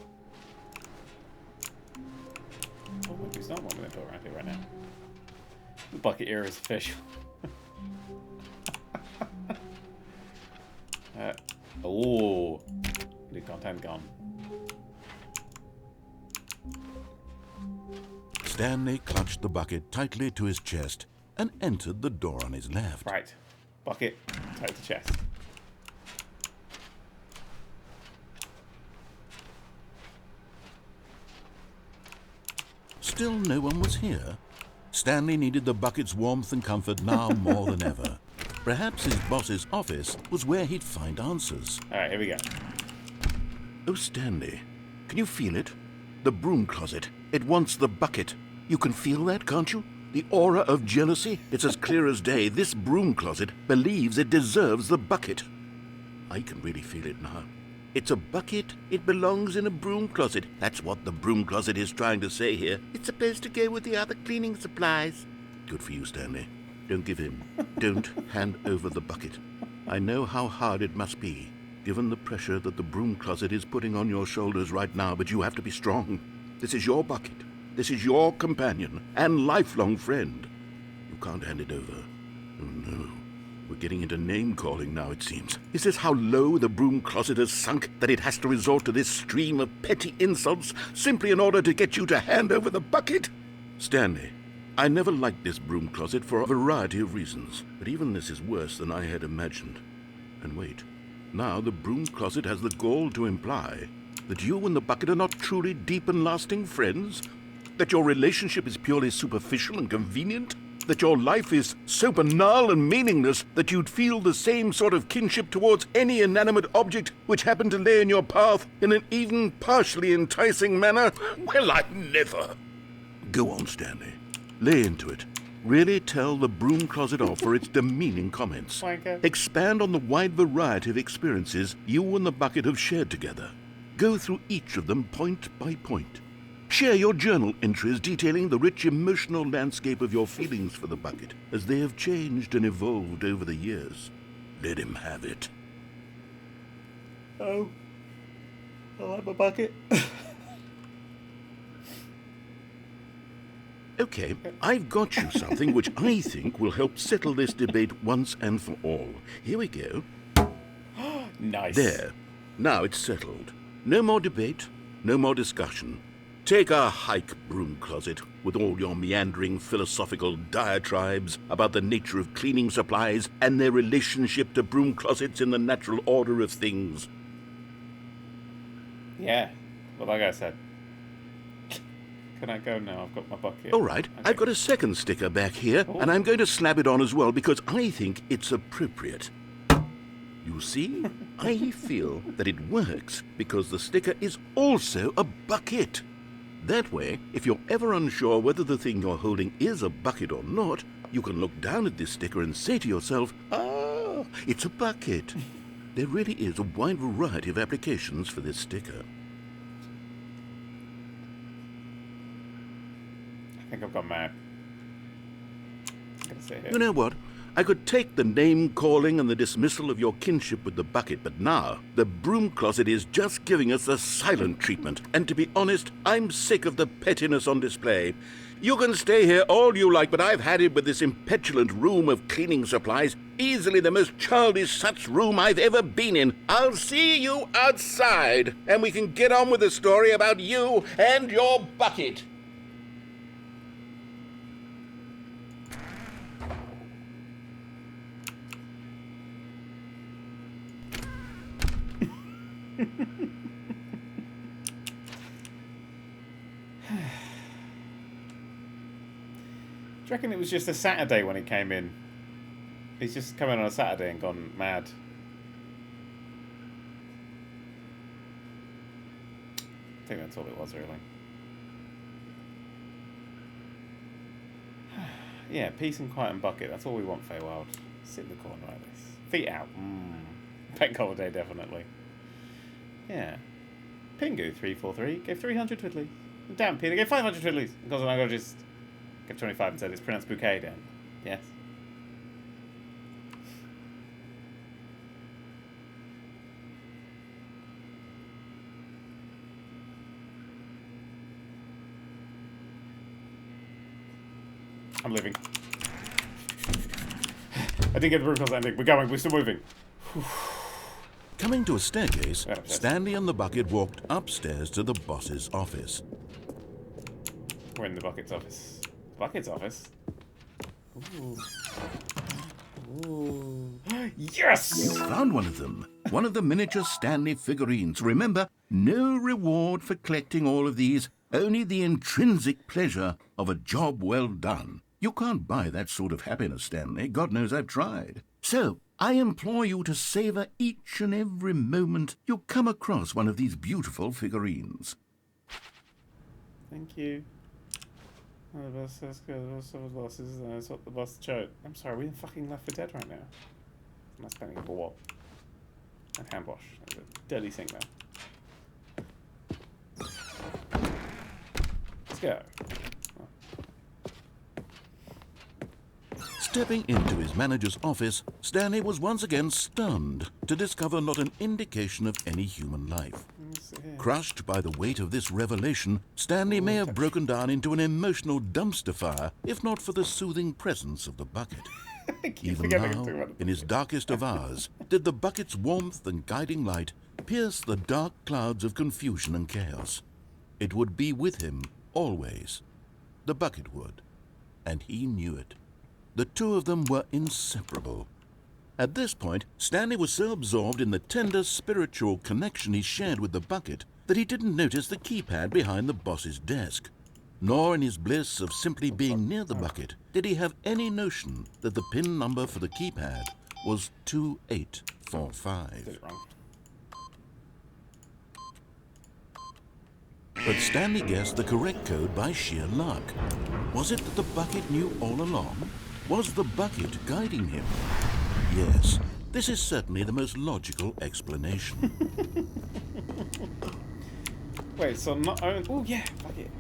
Oh, maybe it's not one with input around here right now. The bucket era is official. Oh, new content gone. Stanley clutched the bucket tightly to his chest and entered the door on his left. Right, bucket, tight to chest. Still no one was here. Stanley needed the bucket's warmth and comfort now more than ever. Perhaps his boss's office was where he'd find answers. Alright, here we go. Oh, Stanley, can you feel it? The broom closet. It wants the bucket. You can feel that, can't you? The aura of jealousy. It's as clear as day. This broom closet believes it deserves the bucket. I can really feel it now. It's a bucket. It belongs in a broom closet. That's what the broom closet is trying to say here. It's supposed to go with the other cleaning supplies. Good for you, Stanley. Don't give in. Don't hand over the bucket. I know how hard it must be, given the pressure that the broom closet is putting on your shoulders right now, but you have to be strong. This is your bucket. This is your companion and lifelong friend. You can't hand it over. Oh, no. We're getting into name-calling now, it seems. Is this how low the broom closet has sunk, that it has to resort to this stream of petty insults simply in order to get you to hand over the bucket? Stanley, I never liked this broom closet for a variety of reasons, but even this is worse than I had imagined. And wait, now the broom closet has the gall to imply that you and the bucket are not truly deep and lasting friends? That your relationship is purely superficial and convenient? That your life is so banal and meaningless that you'd feel the same sort of kinship towards any inanimate object which happened to lay in your path in an even partially enticing manner? Well, I never. Go on, Stanley. Lay into it. Really tell the broom closet off for its demeaning comments. Wanker. Expand on the wide variety of experiences you and the bucket have shared together. Go through each of them point by point. Share your journal entries detailing the rich emotional landscape of your feelings for the bucket as they have changed and evolved over the years. Let him have it. Oh, I like my bucket. Okay, I've got you something which I think will help settle this debate once and for all. Here we go. Nice. There. Now it's settled. No more debate, no more discussion. Take a hike, broom closet, with all your meandering philosophical diatribes about the nature of cleaning supplies and their relationship to broom closets in the natural order of things. Yeah, what that guy said. Can I go now? I've got my bucket. All right, Okay. I've got a second sticker back here, and I'm going to slap it on as well because I think it's appropriate. You see, I feel that it works because the sticker is also a bucket. That way, if you're ever unsure whether the thing you're holding is a bucket or not, you can look down at this sticker and say to yourself, ah, it's a bucket. There really is a wide variety of applications for this sticker. I think I've gone mad. I'm gonna sit here. You know what? I could take the name-calling and the dismissal of your kinship with the bucket, but now the broom closet is just giving us the silent treatment. And to be honest, I'm sick of the pettiness on display. You can stay here all you like, but I've had it with this impetulant room of cleaning supplies. Easily the most childish such room I've ever been in. I'll see you outside, and we can get on with the story about you and your bucket. Do you reckon it was just a Saturday when he came in? He's just come in on a Saturday and gone mad. I think that's all it was, really. Yeah, peace and quiet and bucket. That's all we want, Feywild. Sit in the corner like this. Feet out. Bank holiday, definitely. Yeah. Pingu343 gave 300 twiddlies. Damn, Peter gave 500 twiddlies. Because I'm going to just F25 and said it's pronounced bouquet, Dan. Yes. I'm leaving. I didn't get the room cause ending. We're going. We're still moving. Coming to a staircase, Stanley and the bucket walked upstairs to the boss's office. We're in the bucket's office. Bucket's office? Ooh. Ooh. Yes! You found one of them. One of the miniature Stanley figurines. Remember, no reward for collecting all of these, only the intrinsic pleasure of a job well done. You can't buy that sort of happiness, Stanley. God knows I've tried. So, I implore you to savor each and every moment you come across one of these beautiful figurines. Thank you. Oh, the boss says good. The boss is that's what the boss chose. I'm sorry, we're in fucking Left 4 Dead right now. Am I spending for what? And hand wash. There's a dirty sink there. Let's go. Stepping into his manager's office, Stanley was once again stunned to discover not an indication of any human life. Crushed by the weight of this revelation, Stanley may have broken down into an emotional dumpster fire, if not for the soothing presence of the bucket. Even now, in his darkest of hours, did the bucket's warmth and guiding light pierce the dark clouds of confusion and chaos. It would be with him always. The bucket would, and he knew it. The two of them were inseparable. At this point, Stanley was so absorbed in the tender spiritual connection he shared with the bucket that he didn't notice the keypad behind the boss's desk. Nor in his bliss of simply being near the bucket did he have any notion that the PIN number for the keypad was 2845. Did it wrong. But Stanley guessed the correct code by sheer luck. Was it that the bucket knew all along? Was the bucket guiding him? Yes, this is certainly the most logical explanation. Wait, so not own. Oh yeah, fuck it.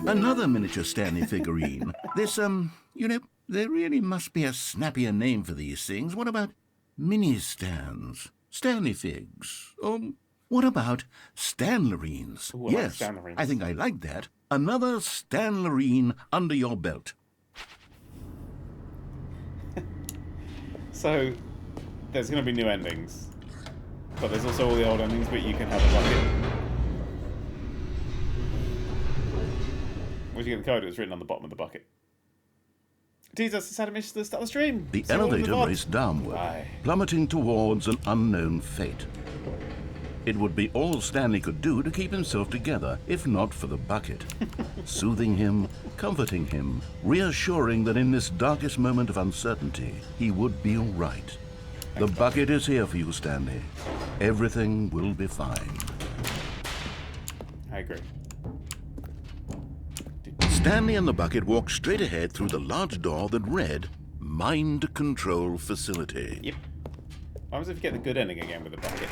Another miniature Stanley figurine. This, you know, there really must be a snappier name for these things. What about mini-stands? Stanley figs? Or what about Stanlerines? Ooh, Yes, like Stanlerines. I think I like that. Another Stanlerine under your belt. So, there's going to be new endings. But there's also all the old endings, but you can have a bucket. Where'd you get the code? It was written on the bottom of the bucket. Tease us to mission to the start of the stream. The See you all in the elevator VOD. raced downward, Bye. plummeting towards an unknown fate. It would be all Stanley could do to keep himself together, if not for the bucket. Soothing him, comforting him, reassuring that in this darkest moment of uncertainty, he would be all right. The bucket is here for you, Stanley. Everything will be fine. I agree. Stanley and the bucket walked straight ahead through the large door that read, Mind Control Facility. Yep. What happens if you get the good ending again with the bucket?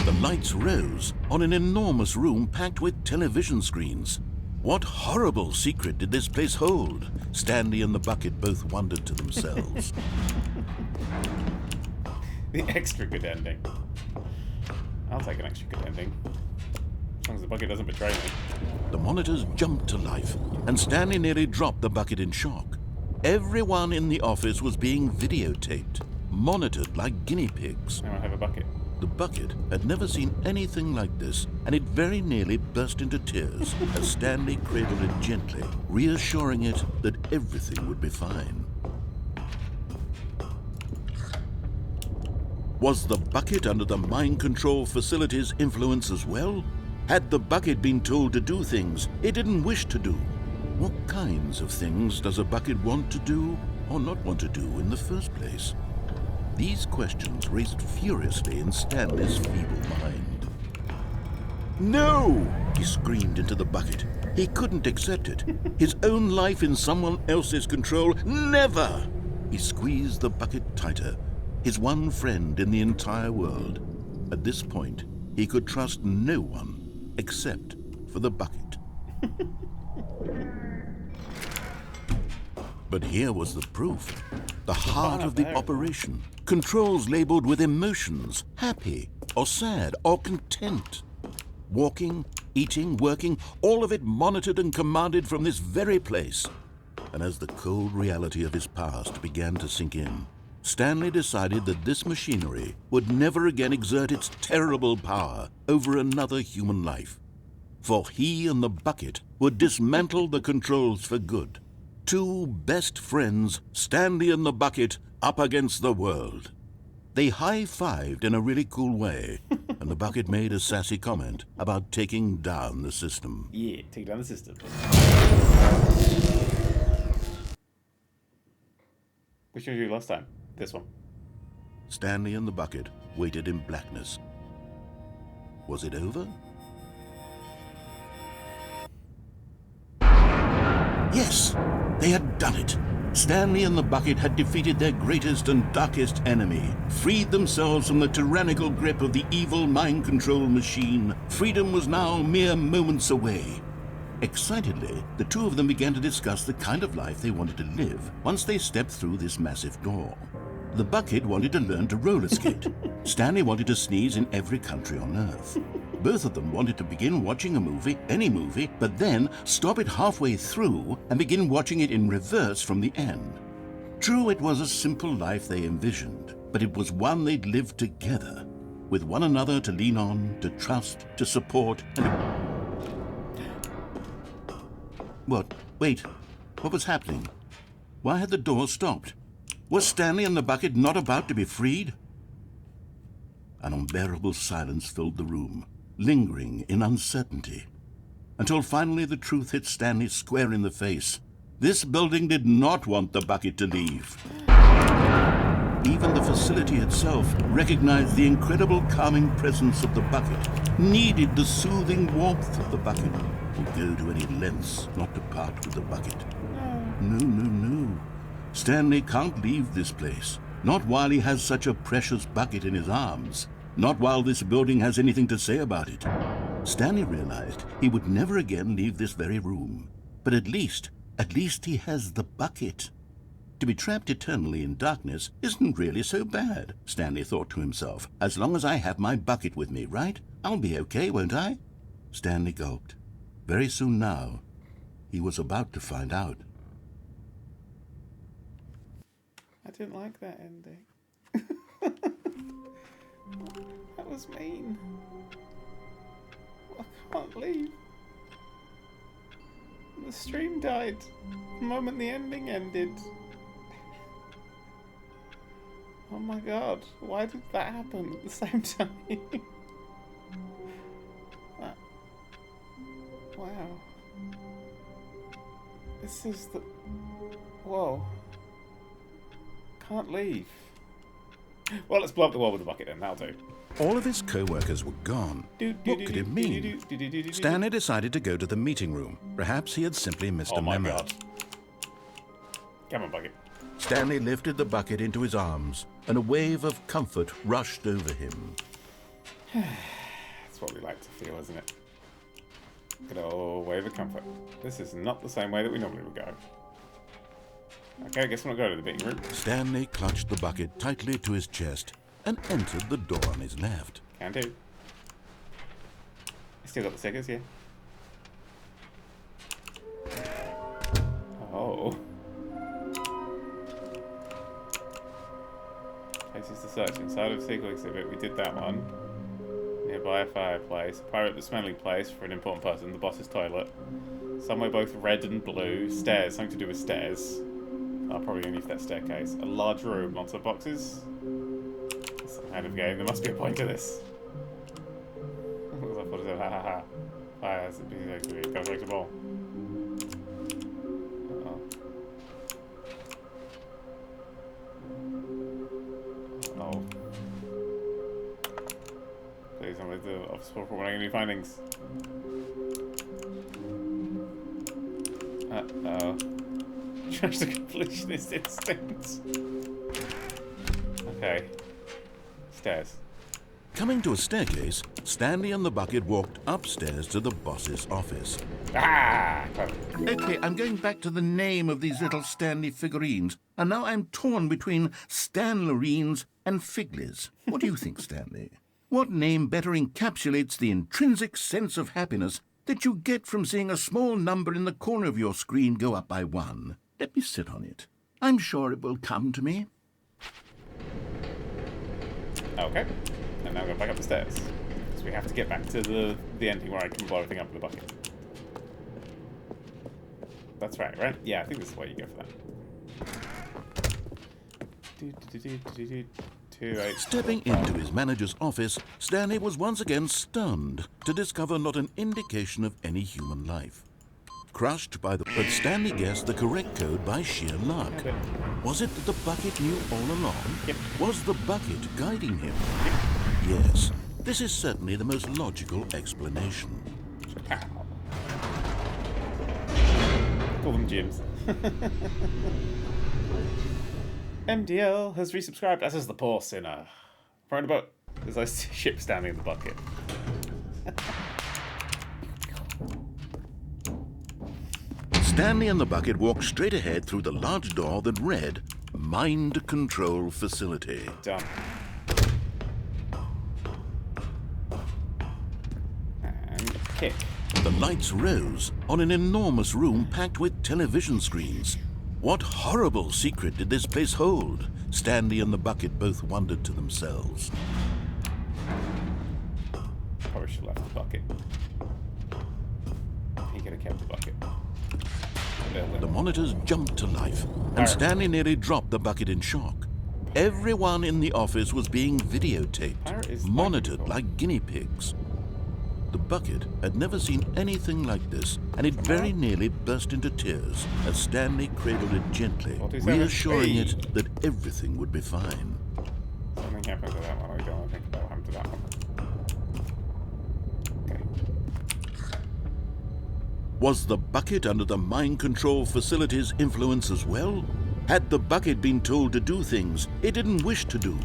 The lights rose on an enormous room packed with television screens. What horrible secret did this place hold? Stanley and the bucket both wondered to themselves. The extra good ending. I'll take an extra good ending. As long as the bucket doesn't betray me. The monitors jumped to life, and Stanley nearly dropped the bucket in shock. Everyone in the office was being videotaped, monitored like guinea pigs. Now I have a bucket. The bucket had never seen anything like this, and it very nearly burst into tears as Stanley cradled it gently, reassuring it that everything would be fine. Was the bucket under the mind control facility's influence as well? Had the bucket been told to do things it didn't wish to do? What kinds of things does a bucket want to do or not want to do in the first place? These questions raced furiously in Stanley's feeble mind. No! He screamed into the bucket. He couldn't accept it. His own life in someone else's control. Never! He squeezed the bucket tighter. His one friend in the entire world. At this point, he could trust no one except for the bucket. But here was the proof. The heart of the operation. Controls labeled with emotions, happy or sad or content. Walking, eating, working, all of it monitored and commanded from this very place. And as the cold reality of his past began to sink in, Stanley decided that this machinery would never again exert its terrible power over another human life. For he and the bucket would dismantle the controls for good. Two best friends, Stanley and the bucket, up against the world. They high-fived in a really cool way, and the bucket made a sassy comment about taking down the system. Yeah, take down the system. Which one did you do last time? This one. Stanley and the bucket waited in blackness. Was it over? Yes, they had done it. Stanley and the bucket had defeated their greatest and darkest enemy, freed themselves from the tyrannical grip of the evil mind control machine. Freedom was now mere moments away. Excitedly, the two of them began to discuss the kind of life they wanted to live once they stepped through this massive door. The bucket wanted to learn to roller skate. Stanley wanted to sneeze in every country on Earth. Both of them wanted to begin watching a movie, any movie, but then stop it halfway through and begin watching it in reverse from the end. True, it was a simple life they envisioned, but it was one they'd lived together, with one another to lean on, to trust, to support, and... What? Wait. What was happening? Why had the door stopped? Was Stanley and the bucket not about to be freed? An unbearable silence filled the room, lingering in uncertainty, until finally the truth hit Stanley square in the face. This building did not want the bucket to leave. Even the facility itself recognized the incredible calming presence of the bucket, needed the soothing warmth of the bucket, would go to any lengths not to part with the bucket. No. Stanley can't leave this place, not while he has such a precious bucket in his arms, not while this building has anything to say about it. Stanley realized he would never again leave this very room, but at least he has the bucket. To be trapped eternally in darkness isn't really so bad, Stanley thought to himself. As long as I have my bucket with me, right? I'll be okay, won't I? Stanley gulped. Very soon now, he was about to find out. I didn't like that ending. That was mean. I can't leave. The stream died the moment the ending ended. Oh my god, why did that happen at the same time? Wow. This is the... Whoa. Can't leave. Well, let's blow up the wall with the bucket then, that'll do. All of his co-workers were gone. What could it mean? Stanley decided to go to the meeting room. Perhaps he had simply missed a memo. Oh my god. Come on, bucket. Stanley lifted the bucket into his arms, and a wave of comfort rushed over him. That's what we like to feel, isn't it? Good old wave of comfort. This is not the same way that we normally would go. Okay, I guess we're not going to the meeting room. Stanley clutched the bucket tightly to his chest and entered the door on his left. Can do. Still got the stickers, yeah. Oh. Places to search. Inside of sequel exhibit, we did that one. Nearby a fireplace. Pirate the smelling place for an important person. The boss's toilet. Somewhere both red and blue. Stairs. Something to do with stairs. I'll probably only for that staircase. A large room. Lots of boxes. Some kind of game. There must be a point to this. Ha ha ha. Fire. Go break the ball. Oh. Please, I'm with the office for warning any findings. Uh-oh. Trash the completionist instinct. Okay. Stairs. Coming to a staircase, Stanley and the bucket walked upstairs to the boss's office. Ah! Clever. Okay, I'm going back to the name of these little Stanley figurines, and now I'm torn between Stanlerines and Figlies. What do you think, Stanley? What name better encapsulates the intrinsic sense of happiness that you get from seeing a small number in the corner of your screen go up by 1? Let me sit on it. I'm sure it will come to me. Okay. And now go back up the stairs. Because we have to get back to the ending where I can blow everything up with a bucket. That's right? Yeah, I think this is the way you go for that. Stepping into his manager's office, Stanley was once again stunned to discover not an indication of any human life. Crushed by but Stanley guessed the correct code by sheer luck. Was it that the bucket knew all along? Yep. Was the bucket guiding him? Yep. Yes, this is certainly the most logical explanation. Ow. Call them gyms. MDL has resubscribed, as has the poor sinner. Right about as I see ship standing in the bucket. Stanley and the bucket walked straight ahead through the large door that read, Mind Control Facility. Done. And kick. The lights rose on an enormous room packed with television screens. What horrible secret did this place hold? Stanley and the bucket both wondered to themselves. Probably should have left the bucket. He could have kept the bucket. The monitors jumped to life, and Stanley nearly dropped the bucket in shock. Everyone in the office was being videotaped, monitored like guinea pigs. The bucket had never seen anything like this, and it very nearly burst into tears as Stanley cradled it gently, reassuring it that everything would be fine. Something happened to that one. I don't want to think about what happened to that one. Okay. Was the bucket under the mind control facility's influence as well? Had the bucket been told to do things it didn't wish to do?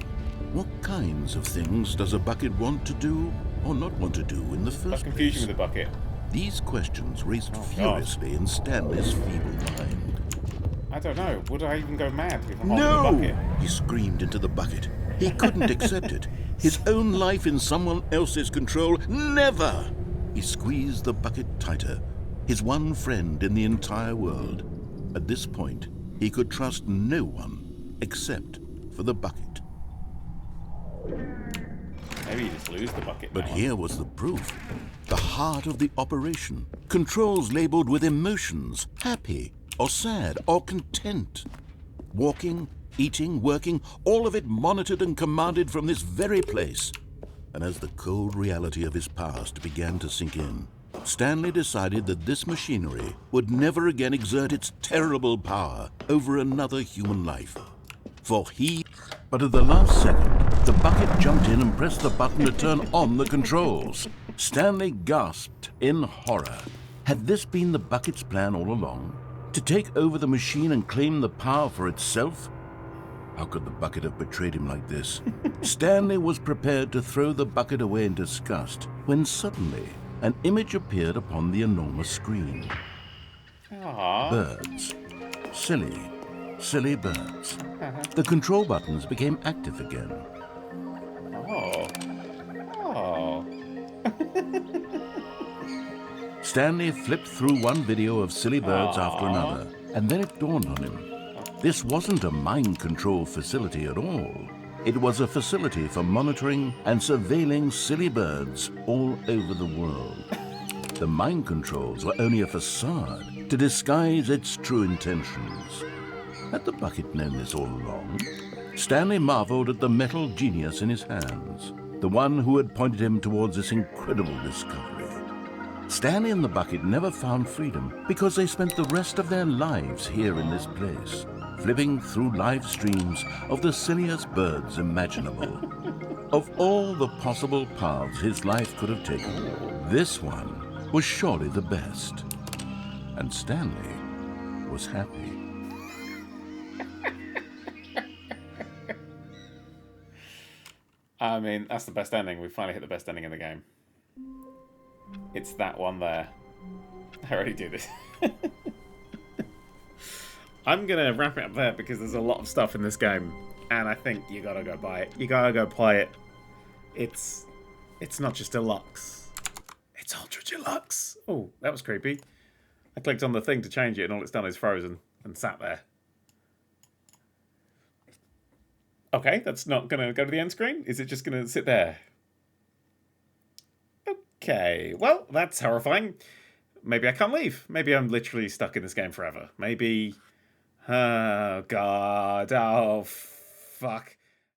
What kinds of things does a bucket want to do or not want to do in the first That's confusion place? with the bucket. These questions raced furiously in Stanley's feeble mind. I don't know. Would I even go mad if I'm holding No! the bucket? He screamed into the bucket. He couldn't accept it. His own life in someone else's control, never! He squeezed the bucket tighter. His one friend in the entire world. At this point, he could trust no one except for the bucket. Maybe you just lose the bucket. But now. here was the proof. The heart of the operation. Controls labeled with emotions, happy or sad or content. Walking, eating, working, all of it monitored and commanded from this very place. And as the cold reality of his past began to sink in, Stanley decided that this machinery would never again exert its terrible power over another human life. For he... But at the last second, the bucket jumped in and pressed the button to turn on the controls. Stanley gasped in horror. Had this been the bucket's plan all along? To take over the machine and claim the power for itself? How could the bucket have betrayed him like this? Stanley was prepared to throw the bucket away in disgust when suddenly an image appeared upon the enormous screen. Aww. Birds. Silly birds. The control buttons became active again. Oh. Oh. Stanley flipped through one video of silly birds after another, and then it dawned on him. This wasn't a mind control facility at all. It was a facility for monitoring and surveilling silly birds all over the world. The mind controls were only a facade to disguise its true intentions. Had the bucket known this all along? Stanley marveled at the metal genius in his hands, the one who had pointed him towards this incredible discovery. Stanley and the bucket never found freedom because they spent the rest of their lives here in this place, flipping through live streams of the silliest birds imaginable. Of all the possible paths his life could have taken, this one was surely the best. And Stanley was happy. I mean, that's the best ending. We finally hit the best ending in the game. It's that one there. I already do this. I'm going to wrap it up there because there's a lot of stuff in this game. And I think you got to go buy it. You got to go play it. It's not just deluxe. It's ultra deluxe. Oh, that was creepy. I clicked on the thing to change it and all it's done is frozen and sat there. Okay, that's not going to go to the end screen. Is it just going to sit there? Okay, well, that's horrifying. Maybe I can't leave. Maybe I'm literally stuck in this game forever. Maybe... Oh, God. Oh, fuck.